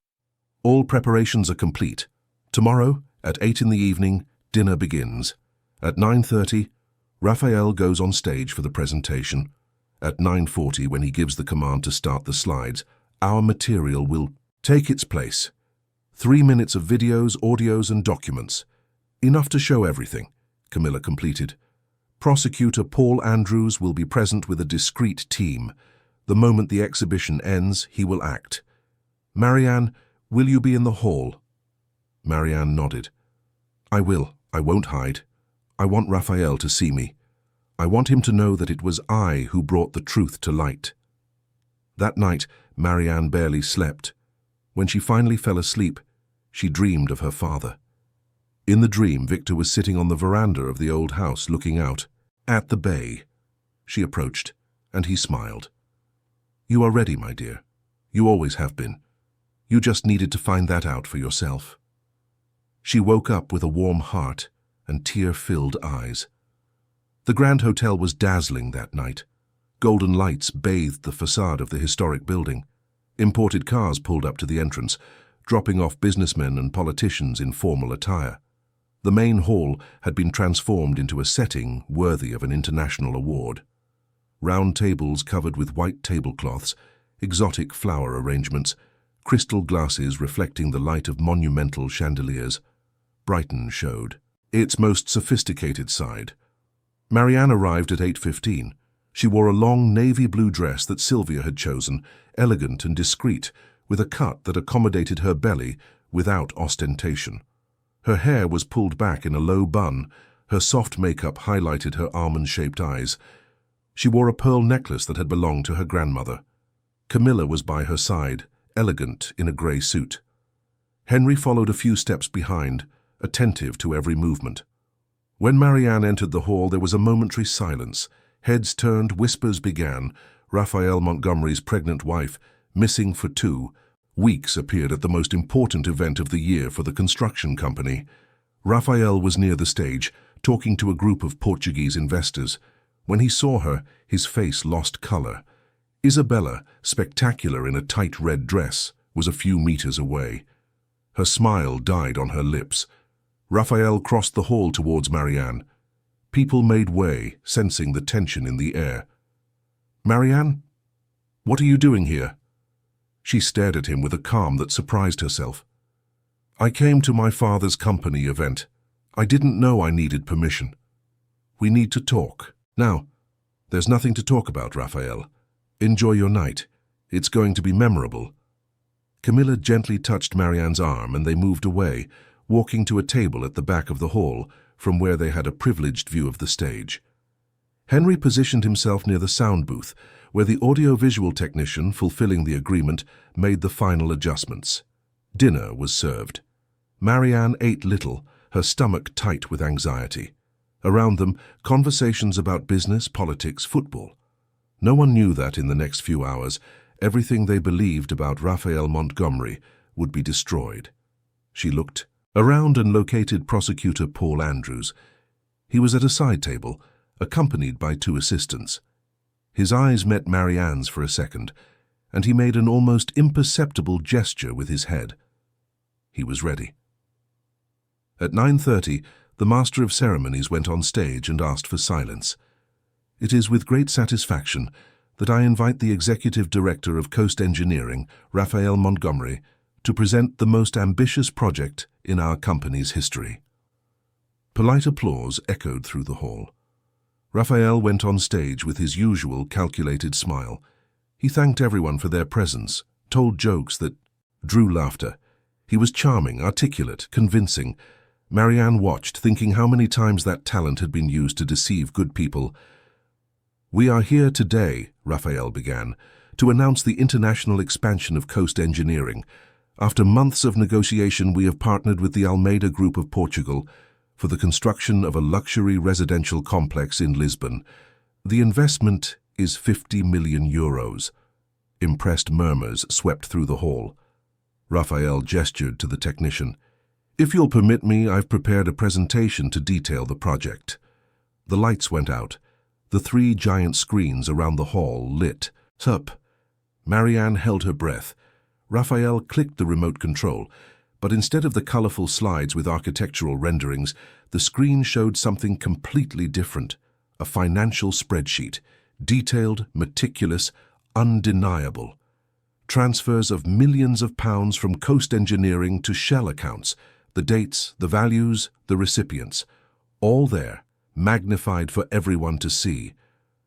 All preparations are complete. Tomorrow, at 8 in the evening, dinner begins. At 9:30, Raphael goes on stage for the presentation. At 9:40, when he gives the command to start the slides, our material will take its place. 3 minutes of videos, audios, and documents. Enough to show everything, Camilla completed. Prosecutor Paul Andrews will be present with a discreet team. The moment the exhibition ends, he will act. Marianne, will you be in the hall? Marianne nodded. I will. I won't hide. I want Raphael to see me. I want him to know that it was I who brought the truth to light. That night, Marianne barely slept. When she finally fell asleep, she dreamed of her father. In the dream, Victor was sitting on the veranda of the old house looking out at the bay. She approached, and he smiled. You are ready, my dear. You always have been. You just needed to find that out for yourself. She woke up with a warm heart and tear-filled eyes. The Grand Hotel was dazzling that night. Golden lights bathed the facade of the historic building. Imported cars pulled up to the entrance, dropping off businessmen and politicians in formal attire. The main hall had been transformed into a setting worthy of an international award. Round tables covered with white tablecloths, exotic flower arrangements, crystal glasses reflecting the light of monumental chandeliers. Brighton showed its most sophisticated side. Marianne arrived at 8:15. She wore a long navy blue dress that Sylvia had chosen, elegant and discreet, with a cut that accommodated her belly without ostentation. Her hair was pulled back in a low bun. Her soft makeup highlighted her almond-shaped eyes. She wore a pearl necklace that had belonged to her grandmother. Camilla was by her side, elegant in a grey suit. Henry followed a few steps behind, attentive to every movement. When Marianne entered the hall, there was a momentary silence. Heads turned, whispers began. Raphael Montgomery's pregnant wife, missing for 2, Weeks appeared at the most important event of the year for the construction company. Rafael was near the stage, talking to a group of Portuguese investors. When he saw her, his face lost color. Isabella, spectacular in a tight red dress, was a few meters away. Her smile died on her lips. Rafael crossed the hall towards Marianne. People made way, sensing the tension in the air. "Marianne, what are you doing here?" She stared at him with a calm that surprised herself. "I came to my father's company event. I didn't know I needed permission. We need to talk." "Now, there's nothing to talk about, Rafael. Enjoy your night. It's going to be memorable." Camilla gently touched Marianne's arm and they moved away, walking to a table at the back of the hall, from where they had a privileged view of the stage. Henry positioned himself near the sound booth, where the audio-visual technician, fulfilling the agreement, made the final adjustments. Dinner was served. Marianne ate little, her stomach tight with anxiety. Around them, conversations about business, politics, football. No one knew that in the next few hours, everything they believed about Rafael Montgomery would be destroyed. She looked around and located Prosecutor Paul Andrews. He was at a side table, accompanied by 2 assistants. His eyes met Marianne's for a second, and he made an almost imperceptible gesture with his head. He was ready. At 9:30, the Master of Ceremonies went on stage and asked for silence. "It is with great satisfaction that I invite the Executive Director of Coast Engineering, Rafael Montgomery, to present the most ambitious project in our company's history." Polite applause echoed through the hall. Rafael went on stage with his usual calculated smile. He thanked everyone for their presence, told jokes that drew laughter. He was charming, articulate, convincing. Marianne watched, thinking how many times that talent had been used to deceive good people. "We are here today," Rafael began, "to announce the international expansion of Coast Engineering. After months of negotiation, we have partnered with the Almeida Group of Portugal for the construction of a luxury residential complex in Lisbon. The investment is 50 million euros. Impressed murmurs swept through the hall. Rafael gestured to the technician. "If you'll permit me, I've prepared a presentation to detail the project." The lights went out. The 3 giant screens around the hall lit up. Marianne held her breath. Rafael clicked the remote control, but instead of the colorful slides with architectural renderings, the screen showed something completely different. A financial spreadsheet, detailed, meticulous, undeniable. Transfers of millions of pounds from Coast Engineering to Shell accounts, the dates, the values, the recipients, all there, magnified for everyone to see.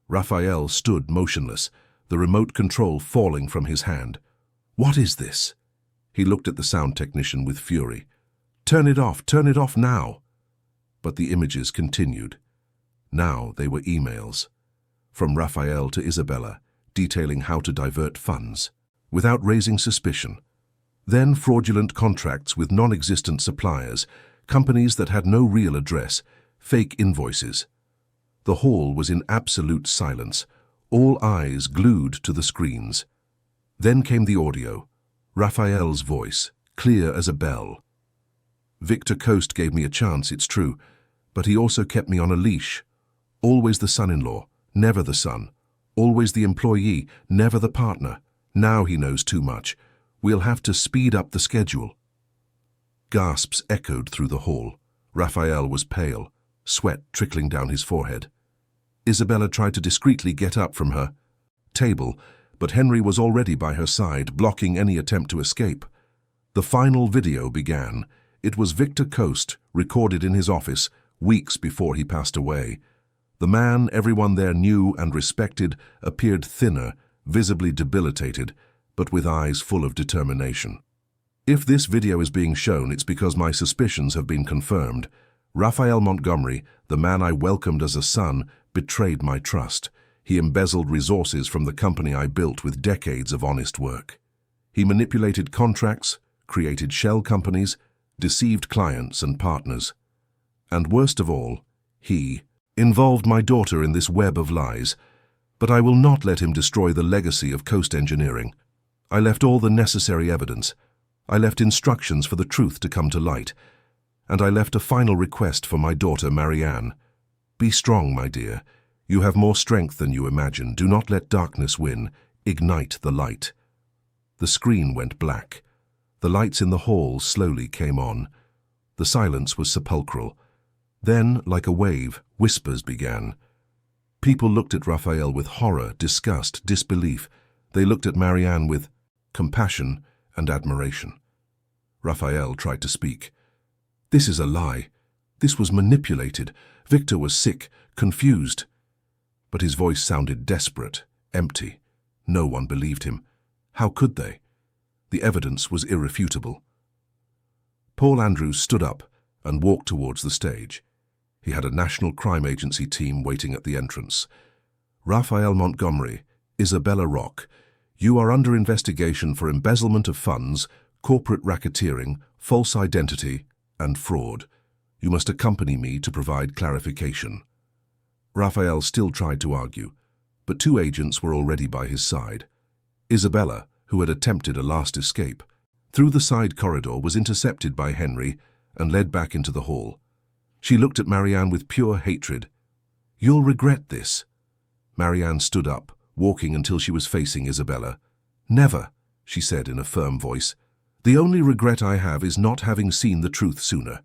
Rafael stood motionless, the remote control falling from his hand. "What is this?" He looked at the sound technician with fury. Turn it off now." But the images continued. Now they were emails. From Rafael to Isabella, detailing how to divert funds, without raising suspicion. Then fraudulent contracts with non-existent suppliers, companies that had no real address, fake invoices. The hall was in absolute silence, all eyes glued to the screens. Then came the audio, Rafael's voice, clear as a bell. "Victor Coast gave me a chance, it's true, but he also kept me on a leash. Always the son-in-law, never the son. Always the employee, never the partner. Now he knows too much. We'll have to speed up the schedule." Gasps echoed through the hall. Rafael was pale, sweat trickling down his forehead. Isabella tried to discreetly get up from her table, but Henry was already by her side, blocking any attempt to escape. The final video began. It was Victor Coast, recorded in his office, weeks before he passed away. The man everyone there knew and respected appeared thinner, visibly debilitated, but with eyes full of determination. "If this video is being shown, it's because my suspicions have been confirmed. Rafael Montgomery, the man I welcomed as a son, betrayed my trust. He embezzled resources from the company I built with decades of honest work. He manipulated contracts, created shell companies, deceived clients and partners. And worst of all, he involved my daughter in this web of lies. But I will not let him destroy the legacy of Coast Engineering. I left all the necessary evidence. I left instructions for the truth to come to light. And I left a final request for my daughter, Marianne. Be strong, my dear. You have more strength than you imagine. Do not let darkness win. Ignite the light. The screen went black. The lights in the hall slowly came on. The silence was sepulchral. Then, like a wave, whispers began. People looked at Raphael with horror, disgust, disbelief. They looked at Marianne with compassion and admiration. Raphael tried to speak. This is a lie. This was manipulated. Victor was sick, confused. But his voice sounded desperate, empty. No one believed him. How could they? The evidence was irrefutable. Paul Andrews stood up and walked towards the stage. He had a National Crime Agency team waiting at the entrance. Raphael Montgomery, Isabella Rock, you are under investigation for embezzlement of funds, corporate racketeering, false identity, and fraud. You must accompany me to provide clarification. Raphael still tried to argue, but two agents were already by his side. Isabella, who had attempted a last escape, through the side corridor, was intercepted by Henry and led back into the hall. She looked at Marianne with pure hatred. You'll regret this. Marianne stood up, walking until she was facing Isabella. Never, she said in a firm voice. The only regret I have is not having seen the truth sooner.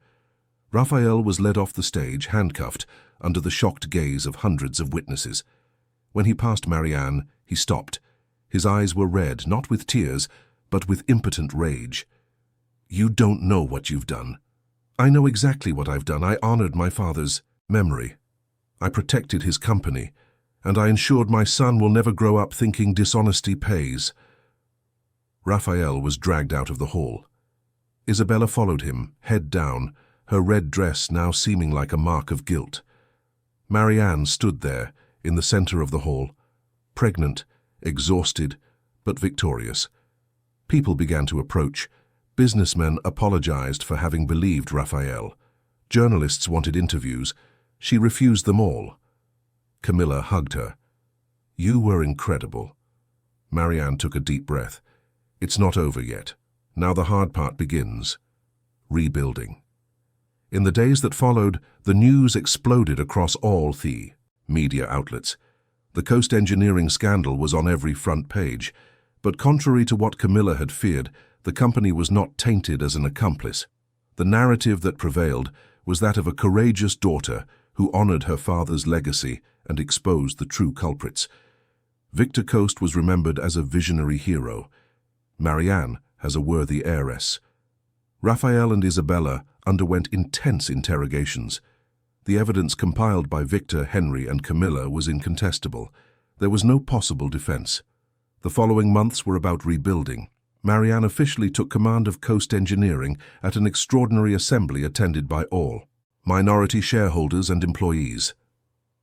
Raphael was led off the stage, handcuffed, under the shocked gaze of hundreds of witnesses. When he passed Marianne, he stopped. His eyes were red, not with tears, but with impotent rage. You don't know what you've done. I know exactly what I've done. I honored my father's memory. I protected his company, and I ensured my son will never grow up thinking dishonesty pays. Raphael was dragged out of the hall. Isabella followed him, head down, her red dress now seeming like a mark of guilt. Marianne stood there, in the center of the hall, pregnant, exhausted, but victorious. People began to approach. Businessmen apologized for having believed Raphael. Journalists wanted interviews. She refused them all. Camilla hugged her. You were incredible. Marianne took a deep breath. It's not over yet. Now the hard part begins. Rebuilding. In the days that followed, the news exploded across all the media outlets. The Coast Engineering scandal was on every front page, but contrary to what Camilla had feared, the company was not tainted as an accomplice. The narrative that prevailed was that of a courageous daughter who honored her father's legacy and exposed the true culprits. Victor Coast was remembered as a visionary hero. Marianne as a worthy heiress. Raphael and Isabella underwent intense interrogations. The evidence compiled by Victor, Henry, and Camilla was incontestable. There was no possible defense. The following months were about rebuilding. Marianne officially took command of Coast Engineering at an extraordinary assembly attended by all minority shareholders and employees.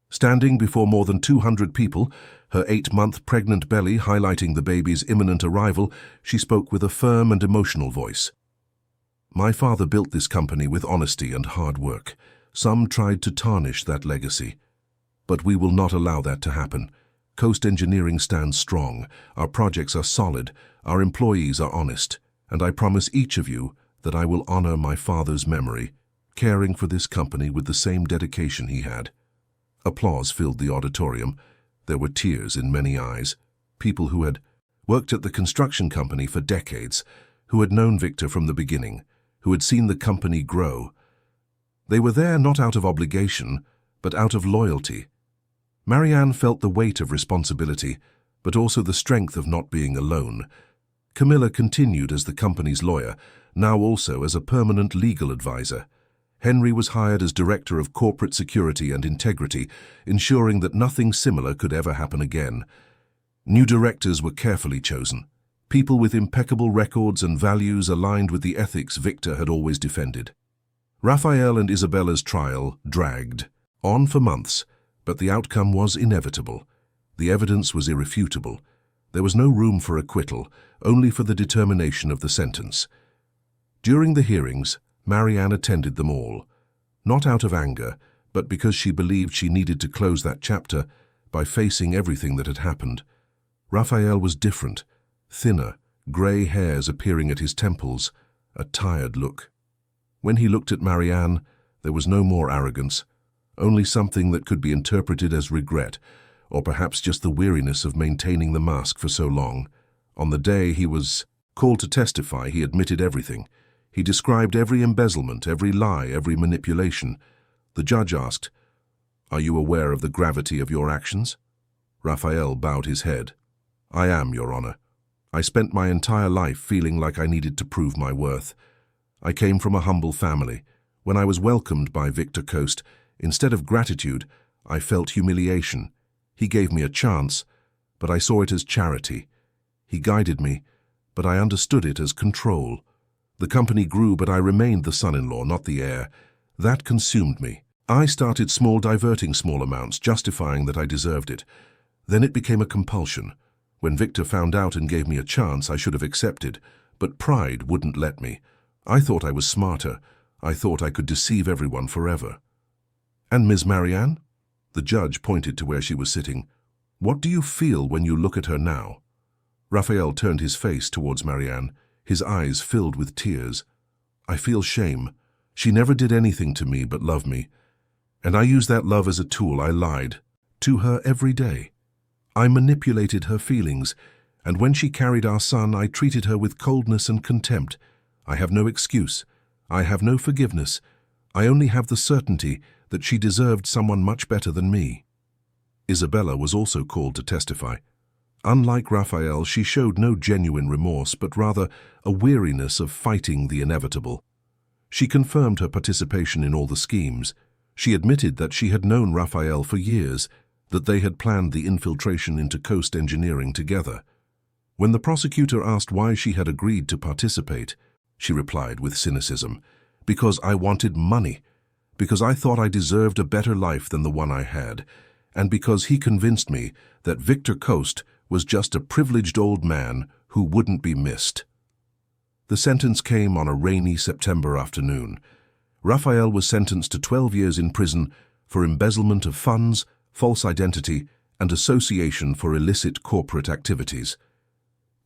Standing before more than 200 people, her 8-month pregnant belly highlighting the baby's imminent arrival, she spoke with a firm and emotional voice. My father built this company with honesty and hard work. Some tried to tarnish that legacy. But we will not allow that to happen. Coast Engineering stands strong. Our projects are solid. Our employees are honest. And I promise each of you that I will honor my father's memory, caring for this company with the same dedication he had. Applause filled the auditorium. There were tears in many eyes. People who had worked at the construction company for decades, who had known Victor from the beginning, who had seen the company grow. They were there not out of obligation, but out of loyalty. Marianne felt the weight of responsibility, but also the strength of not being alone. Camilla continued as the company's lawyer, now also as a permanent legal advisor. Henry was hired as Director of Corporate Security and Integrity, ensuring that nothing similar could ever happen again. New directors were carefully chosen, people with impeccable records and values aligned with the ethics Victor had always defended. Raphael and Isabella's trial dragged on for months, but the outcome was inevitable. The evidence was irrefutable. There was no room for acquittal, only for the determination of the sentence. During the hearings, Marianne attended them all, not out of anger, but because she believed she needed to close that chapter by facing everything that had happened. Raphael was different, thinner, grey hairs appearing at his temples, a tired look. When he looked at Marianne, there was no more arrogance, only something that could be interpreted as regret, or perhaps just the weariness of maintaining the mask for so long. On the day he was called to testify, he admitted everything. He described every embezzlement, every lie, every manipulation. The judge asked, "Are you aware of the gravity of your actions?" Raphael bowed his head. "I am, Your Honor. I spent my entire life feeling like I needed to prove my worth. I came from a humble family. When I was welcomed by Victor Coast, instead of gratitude, I felt humiliation. He gave me a chance, but I saw it as charity. He guided me, but I understood it as control. The company grew, but I remained the son-in-law, not the heir. That consumed me. I started small, diverting small amounts, justifying that I deserved it. Then it became a compulsion. When Victor found out and gave me a chance, I should have accepted, but pride wouldn't let me. I thought I was smarter. I thought I could deceive everyone forever." "And Ms. Marianne?" The judge pointed to where she was sitting. "What do you feel when you look at her now?" Raphael turned his face towards Marianne, his eyes filled with tears. "I feel shame. She never did anything to me but love me. And I used that love as a tool. I lied to her every day. I manipulated her feelings, and when she carried our son, I treated her with coldness and contempt. I have no excuse. I have no forgiveness. I only have the certainty that she deserved someone much better than me." Isabella was also called to testify. Unlike Raphael, she showed no genuine remorse, but rather a weariness of fighting the inevitable. She confirmed her participation in all the schemes. She admitted that she had known Raphael for years, that they had planned the infiltration into Coast Engineering together. When the prosecutor asked why she had agreed to participate, she replied with cynicism, "Because I wanted money, because I thought I deserved a better life than the one I had, and because he convinced me that Victor Coast was just a privileged old man who wouldn't be missed." The sentence came on a rainy September afternoon. Raphael was sentenced to 12 years in prison for embezzlement of funds, false identity, and association for illicit corporate activities.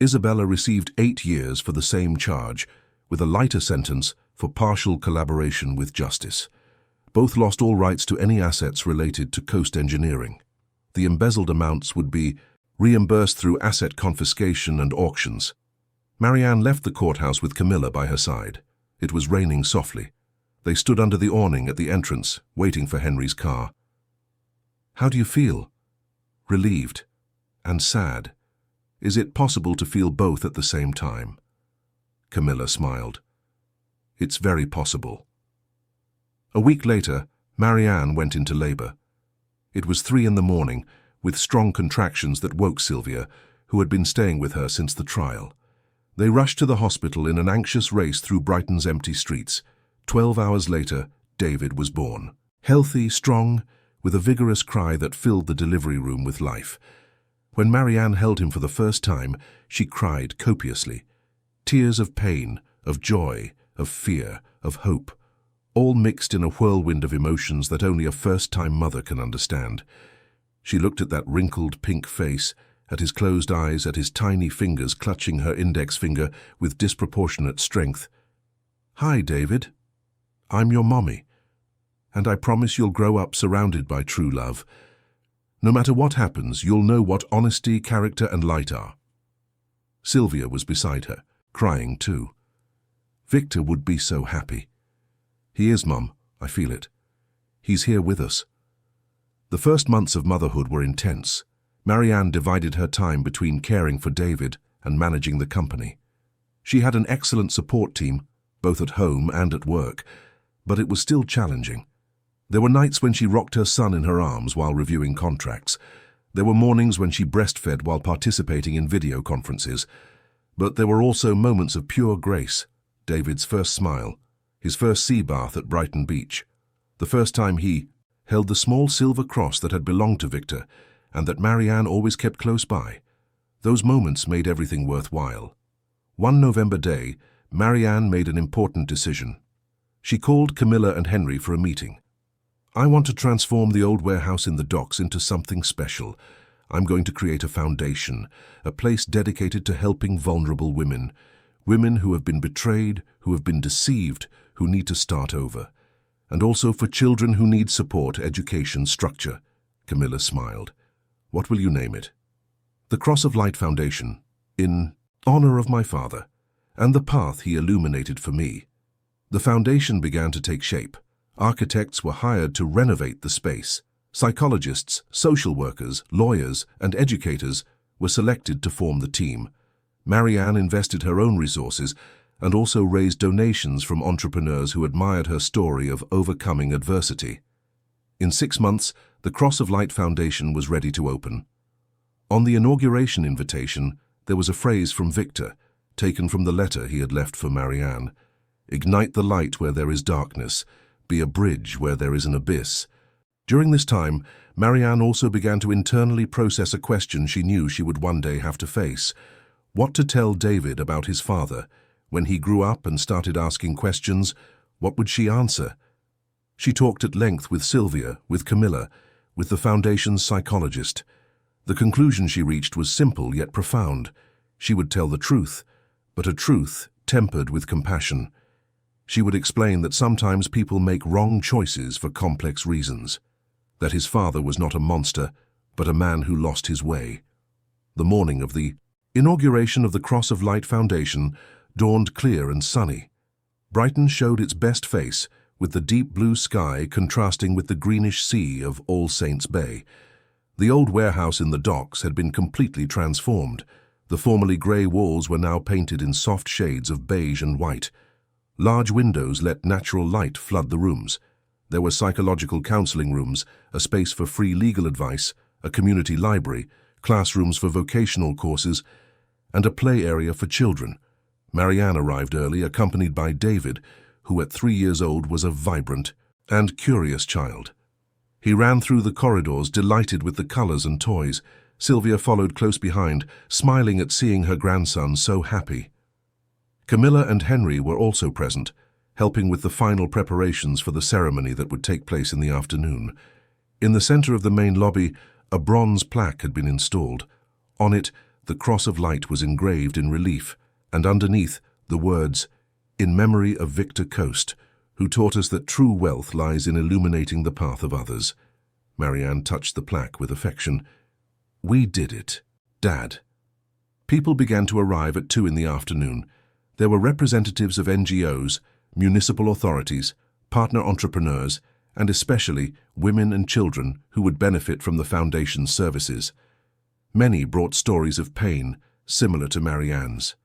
Isabella received 8 years for the same charge, with a lighter sentence for partial collaboration with justice. Both lost all rights to any assets related to Coast Engineering. The embezzled amounts would be reimbursed through asset confiscation and auctions. Marianne left the courthouse with Camilla by her side. It was raining softly. They stood under the awning at the entrance, waiting for Henry's car. "How do you feel?" "Relieved and sad. Is it possible to feel both at the same time?" Camilla smiled. "It's very possible." A week later, Marianne went into labor. It was 3 in the morning, with strong contractions that woke Sylvia, who had been staying with her since the trial. They rushed to the hospital in an anxious race through Brighton's empty streets. 12 hours later, David was born. Healthy, strong, with a vigorous cry that filled the delivery room with life. When Marianne held him for the first time, she cried copiously. Tears of pain, of joy, of fear, of hope, all mixed in a whirlwind of emotions that only a first-time mother can understand. She looked at that wrinkled pink face, at his closed eyes, at his tiny fingers clutching her index finger with disproportionate strength. "Hi, David. I'm your mommy, and I promise you'll grow up surrounded by true love. No matter what happens, you'll know what honesty, character, and light are." Sylvia was beside her, crying too. "Victor would be so happy." "He is, Mum. I feel it. He's here with us." The first months of motherhood were intense. Marianne divided her time between caring for David and managing the company. She had an excellent support team, both at home and at work, but it was still challenging. There were nights when she rocked her son in her arms while reviewing contracts. There were mornings when she breastfed while participating in video conferences. But there were also moments of pure grace. David's first smile, his first sea bath at Brighton Beach, the first time he held the small silver cross that had belonged to Victor and that Marianne always kept close by. Those moments made everything worthwhile. One November day, Marianne made an important decision. She called Camilla and Henry for a meeting. "I want to transform the old warehouse in the docks into something special. I'm going to create a foundation, a place dedicated to helping vulnerable women. Women who have been betrayed, who have been deceived, who need to start over. And also for children who need support, education, structure. Camilla smiled. What will you name it? The Cross of Light Foundation, in honor of my father, and the path he illuminated for me. The foundation began to take shape. Architects were hired to renovate the space. Psychologists, social workers, lawyers, and educators were selected to form the team. Marianne invested her own resources and also raised donations from entrepreneurs who admired her story of overcoming adversity. In 6 months, the Cross of Light Foundation was ready to open. On the inauguration invitation, there was a phrase from Victor, taken from the letter he had left for Marianne. Ignite the light where there is darkness, be a bridge where there is an abyss. During this time, Marianne also began to internally process a question she knew she would one day have to face. What to tell David about his father? When he grew up and started asking questions, what would she answer? She talked at length with Sylvia, with Camilla, with the Foundation's psychologist. The conclusion she reached was simple yet profound. She would tell the truth, but a truth tempered with compassion. She would explain that sometimes people make wrong choices for complex reasons, that his father was not a monster, but a man who lost his way. The morning of the inauguration of the Cross of Light Foundation dawned clear and sunny. Brighton showed its best face, with the deep blue sky contrasting with the greenish sea of All Saints Bay. The old warehouse in the docks had been completely transformed. The formerly grey walls were now painted in soft shades of beige and white. Large windows let natural light flood the rooms. There were psychological counseling rooms, a space for free legal advice, a community library, classrooms for vocational courses, and a play area for children. Marianne arrived early, accompanied by David, who at 3 years old was a vibrant and curious child. He ran through the corridors, delighted with the colors and toys. Sylvia followed close behind, smiling at seeing her grandson so happy. Camilla and Henry were also present, helping with the final preparations for the ceremony that would take place in the afternoon. In the center of the main lobby, a bronze plaque had been installed. On it, the Cross of Light was engraved in relief, and underneath, the words, "In memory of Victor Coast, who taught us that true wealth lies in illuminating the path of others." Marianne touched the plaque with affection. "We did it, Dad." People began to arrive at 2 in the afternoon. There were representatives of NGOs, municipal authorities, partner entrepreneurs, and especially women and children who would benefit from the Foundation's services. Many brought stories of pain, similar to Marianne's.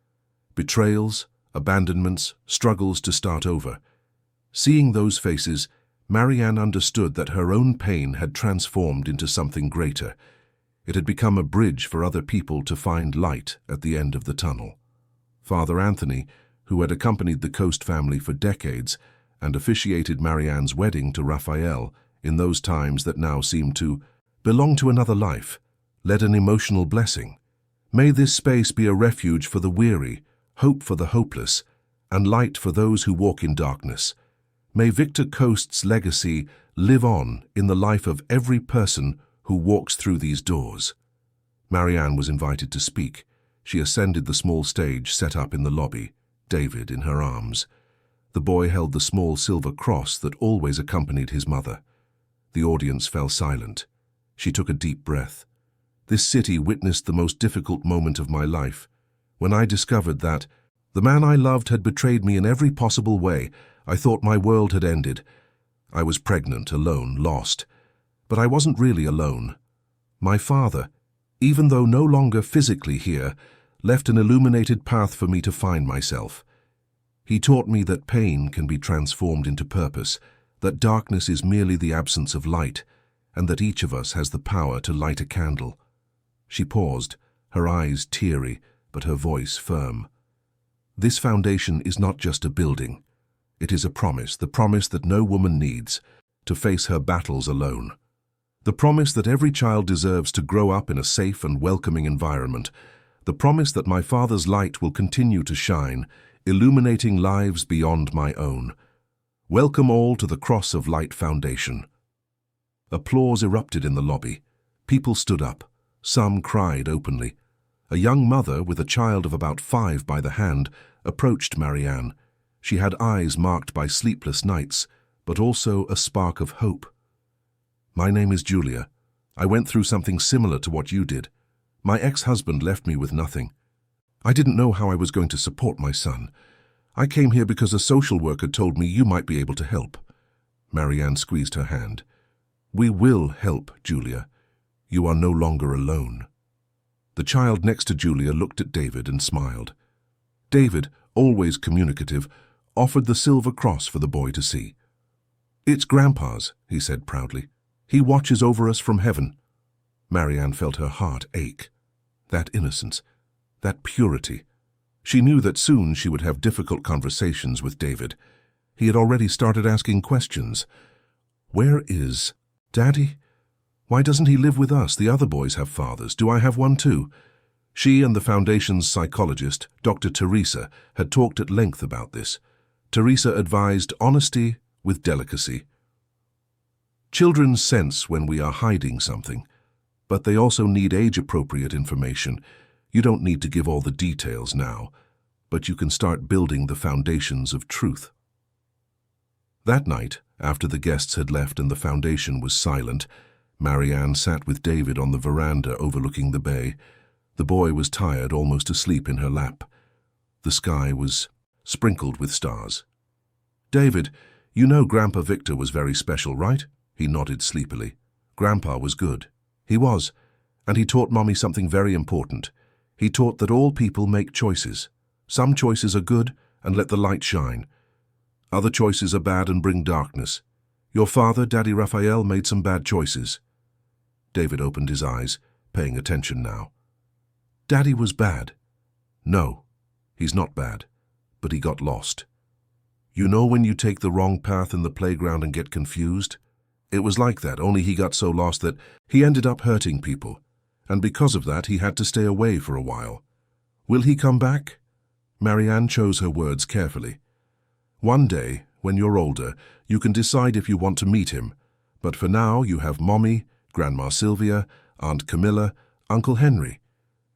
Betrayals, abandonments, struggles to start over. Seeing those faces, Marianne understood that her own pain had transformed into something greater. It had become a bridge for other people to find light at the end of the tunnel. Father Anthony, who had accompanied the Coast family for decades and officiated Marianne's wedding to Raphael in those times that now seemed to belong to another life, led an emotional blessing. May this space be a refuge for the weary, hope for the hopeless, and light for those who walk in darkness. May Victor Coast's legacy live on in the life of every person who walks through these doors. Marianne was invited to speak. She ascended the small stage set up in the lobby, David in her arms. The boy held the small silver cross that always accompanied his mother. The audience fell silent. She took a deep breath. This city witnessed the most difficult moment of my life. When I discovered that the man I loved had betrayed me in every possible way, I thought my world had ended. I was pregnant, alone, lost. But I wasn't really alone. My father, even though no longer physically here, left an illuminated path for me to find myself. He taught me that pain can be transformed into purpose, that darkness is merely the absence of light, and that each of us has the power to light a candle. She paused, her eyes teary, but her voice firm. This foundation is not just a building. It is a promise, the promise that no woman needs to face her battles alone. The promise that every child deserves to grow up in a safe and welcoming environment. The promise that my father's light will continue to shine, illuminating lives beyond my own. Welcome all to the Cross of Light Foundation. Applause erupted in the lobby. People stood up. Some cried openly. A young mother with a child of about 5 by the hand approached Marianne. She had eyes marked by sleepless nights, but also a spark of hope. "My name is Julia. I went through something similar to what you did. My ex-husband left me with nothing. I didn't know how I was going to support my son. I came here because a social worker told me you might be able to help." Marianne squeezed her hand. "We will help, Julia. You are no longer alone." The child next to Julia looked at David and smiled. David, always communicative, offered the silver cross for the boy to see. "It's Grandpa's," he said proudly. "He watches over us from heaven." Marianne felt her heart ache. That innocence, that purity. She knew that soon she would have difficult conversations with David. He had already started asking questions. "Where is Daddy? Why doesn't he live with us? The other boys have fathers. Do I have one too?" She and the Foundation's psychologist, Dr. Teresa, had talked at length about this. Teresa advised honesty with delicacy. Children sense when we are hiding something, but they also need age-appropriate information. You don't need to give all the details now, but you can start building the foundations of truth. That night, after the guests had left and the Foundation was silent, Marianne sat with David on the veranda overlooking the bay. The boy was tired, almost asleep in her lap. The sky was sprinkled with stars. "David, you know Grandpa Victor was very special, right?" He nodded sleepily. "Grandpa was good. He was. And he taught Mommy something very important. He taught that all people make choices. Some choices are good and let the light shine. Other choices are bad and bring darkness. Your father, Daddy Raphael, made some bad choices." David opened his eyes, paying attention now. "Daddy was bad." "No, he's not bad, but he got lost. You know when you take the wrong path in the playground and get confused? It was like that, only he got so lost that he ended up hurting people, and because of that he had to stay away for a while. Will he come back?" Marianne chose her words carefully. "One day, when you're older, you can decide if you want to meet him, but for now you have Mommy, Grandma Sylvia, Aunt Camilla, Uncle Henry.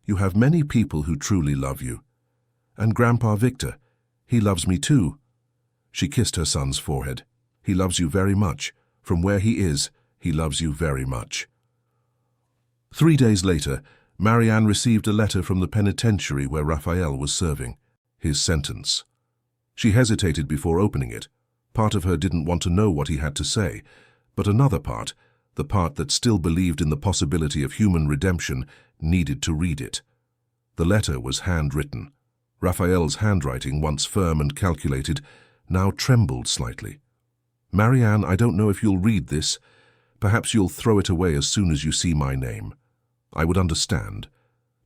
You have many people who truly love you. And Grandpa Victor, he loves me too." She kissed her son's forehead. "He loves you very much. From where he is, he loves you very much." 3 days later, Marianne received a letter from the penitentiary where Raphael was serving. His sentence. She hesitated before opening it. Part of her didn't want to know what he had to say, but another part, the part that still believed in the possibility of human redemption, needed to read it. The letter was handwritten. Raphael's handwriting, once firm and calculated, now trembled slightly. "Marianne, I don't know if you'll read this. Perhaps you'll throw it away as soon as you see my name. I would understand.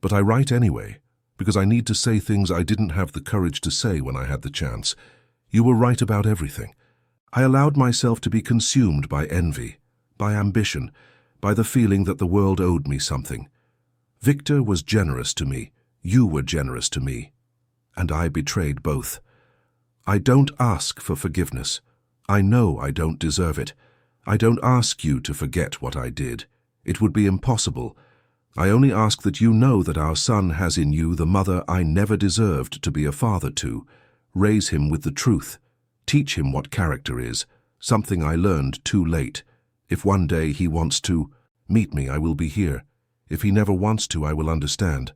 But I write anyway, because I need to say things I didn't have the courage to say when I had the chance. You were right about everything. I allowed myself to be consumed by envy, by ambition, by the feeling that the world owed me something. Victor was generous to me. You were generous to me. And I betrayed both. I don't ask for forgiveness. I know I don't deserve it. I don't ask you to forget what I did. It would be impossible. I only ask that you know that our son has in you the mother I never deserved to be a father to. Raise him with the truth. Teach him what character is, something I learned too late. If one day he wants to meet me, I will be here. If he never wants to, I will understand.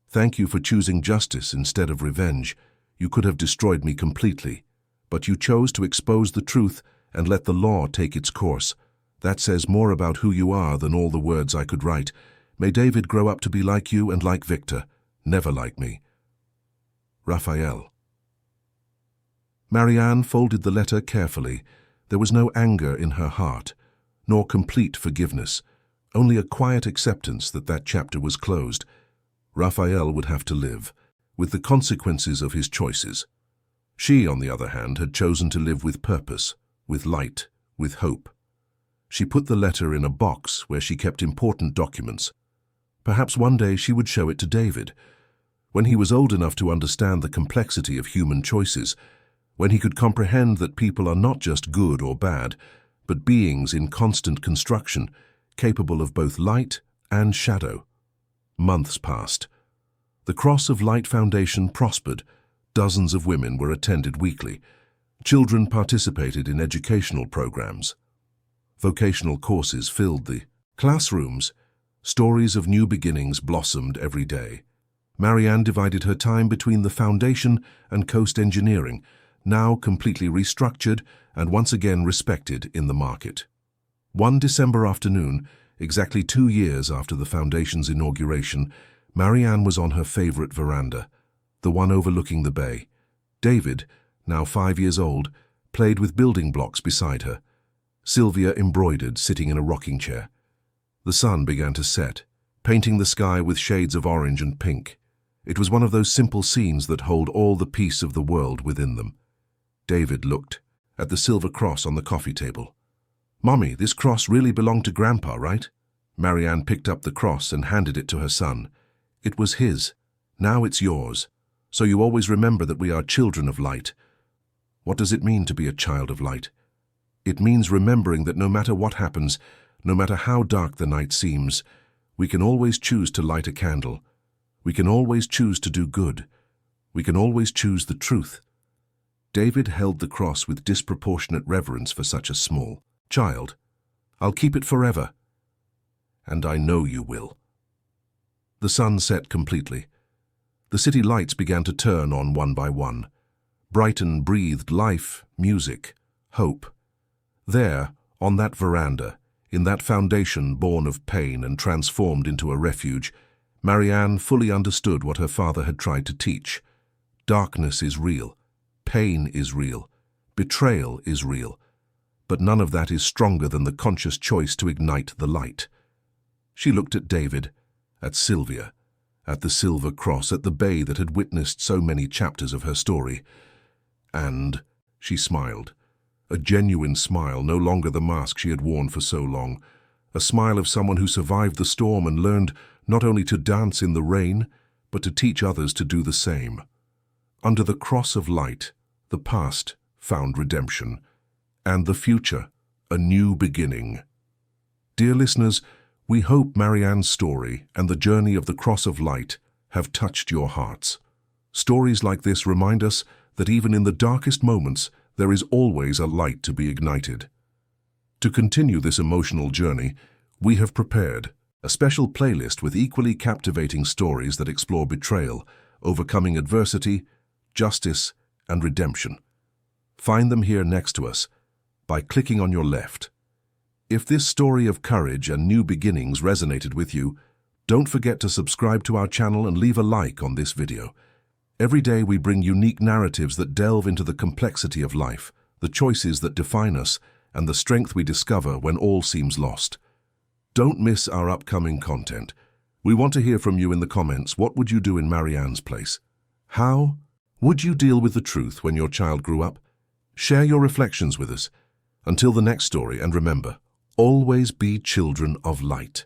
Thank you for choosing justice instead of revenge. You could have destroyed me completely, but you chose to expose the truth and let the law take its course. That says more about who you are than all the words I could write. May David grow up to be like you and like Victor, never like me. Raphael. Marianne folded the letter carefully. There was no anger in her heart, nor complete forgiveness, only a quiet acceptance that that chapter was closed. Raphael would have to live, with the consequences of his choices. She, on the other hand, had chosen to live with purpose, with light, with hope. She put the letter in a box where she kept important documents. Perhaps one day she would show it to David. When he was old enough to understand the complexity of human choices, when he could comprehend that people are not just good or bad, but beings in constant construction, capable of both light and shadow, Months passed. The Cross of Light Foundation prospered. Dozens of women were attended weekly. Children participated in educational programs. Vocational courses filled the classrooms. Stories of new beginnings blossomed every day. Marianne divided her time between the foundation and Coast Engineering, now completely restructured and once again respected in the market. One December afternoon, exactly 2 years after the foundation's inauguration, Marianne was on her favorite veranda, the one overlooking the bay. David, now 5 years old, played with building blocks beside her. Sylvia embroidered, sitting in a rocking chair. The sun began to set, painting the sky with shades of orange and pink. It was one of those simple scenes that hold all the peace of the world within them. David looked at the silver cross on the coffee table. "Mommy, this cross really belonged to Grandpa, right?" Marianne picked up the cross and handed it to her son. "It was his. Now it's yours. So you always remember that we are children of light." What does it mean to be a child of light? It means remembering that no matter what happens, no matter how dark the night seems, we can always choose to light a candle. We can always choose to do good. We can always choose the truth. David held the cross with disproportionate reverence for such a small child. "I'll keep it forever." "And I know you will." The sun set completely. The city lights began to turn on one by one. Brighton breathed life, music, hope. There, on that veranda, in that foundation born of pain and transformed into a refuge, Marianne fully understood what her father had tried to teach. Darkness is real. Pain is real. Betrayal is real. But none of that is stronger than the conscious choice to ignite the light. She looked at David, at Sylvia, at the silver cross, at the bay that had witnessed so many chapters of her story. And she smiled. A genuine smile, no longer the mask she had worn for so long. A smile of someone who survived the storm and learned not only to dance in the rain, but to teach others to do the same. Under the cross of light, the past found redemption, and the future, a new beginning. Dear listeners, we hope Marianne's story and the journey of the cross of light have touched your hearts. Stories like this remind us that even in the darkest moments, there is always a light to be ignited. To continue this emotional journey, we have prepared a special playlist with equally captivating stories that explore betrayal, overcoming adversity, justice, and redemption. Find them here next to us by clicking on your left. If this story of courage and new beginnings resonated with you, don't forget to subscribe to our channel and leave a like on this video. Every day we bring unique narratives that delve into the complexity of life, the choices that define us, and the strength we discover when all seems lost. Don't miss our upcoming content. We want to hear from you in the comments. What would you do in Marianne's place? How would you deal with the truth when your child grew up? Share your reflections with us. Until the next story, and remember, always be children of light.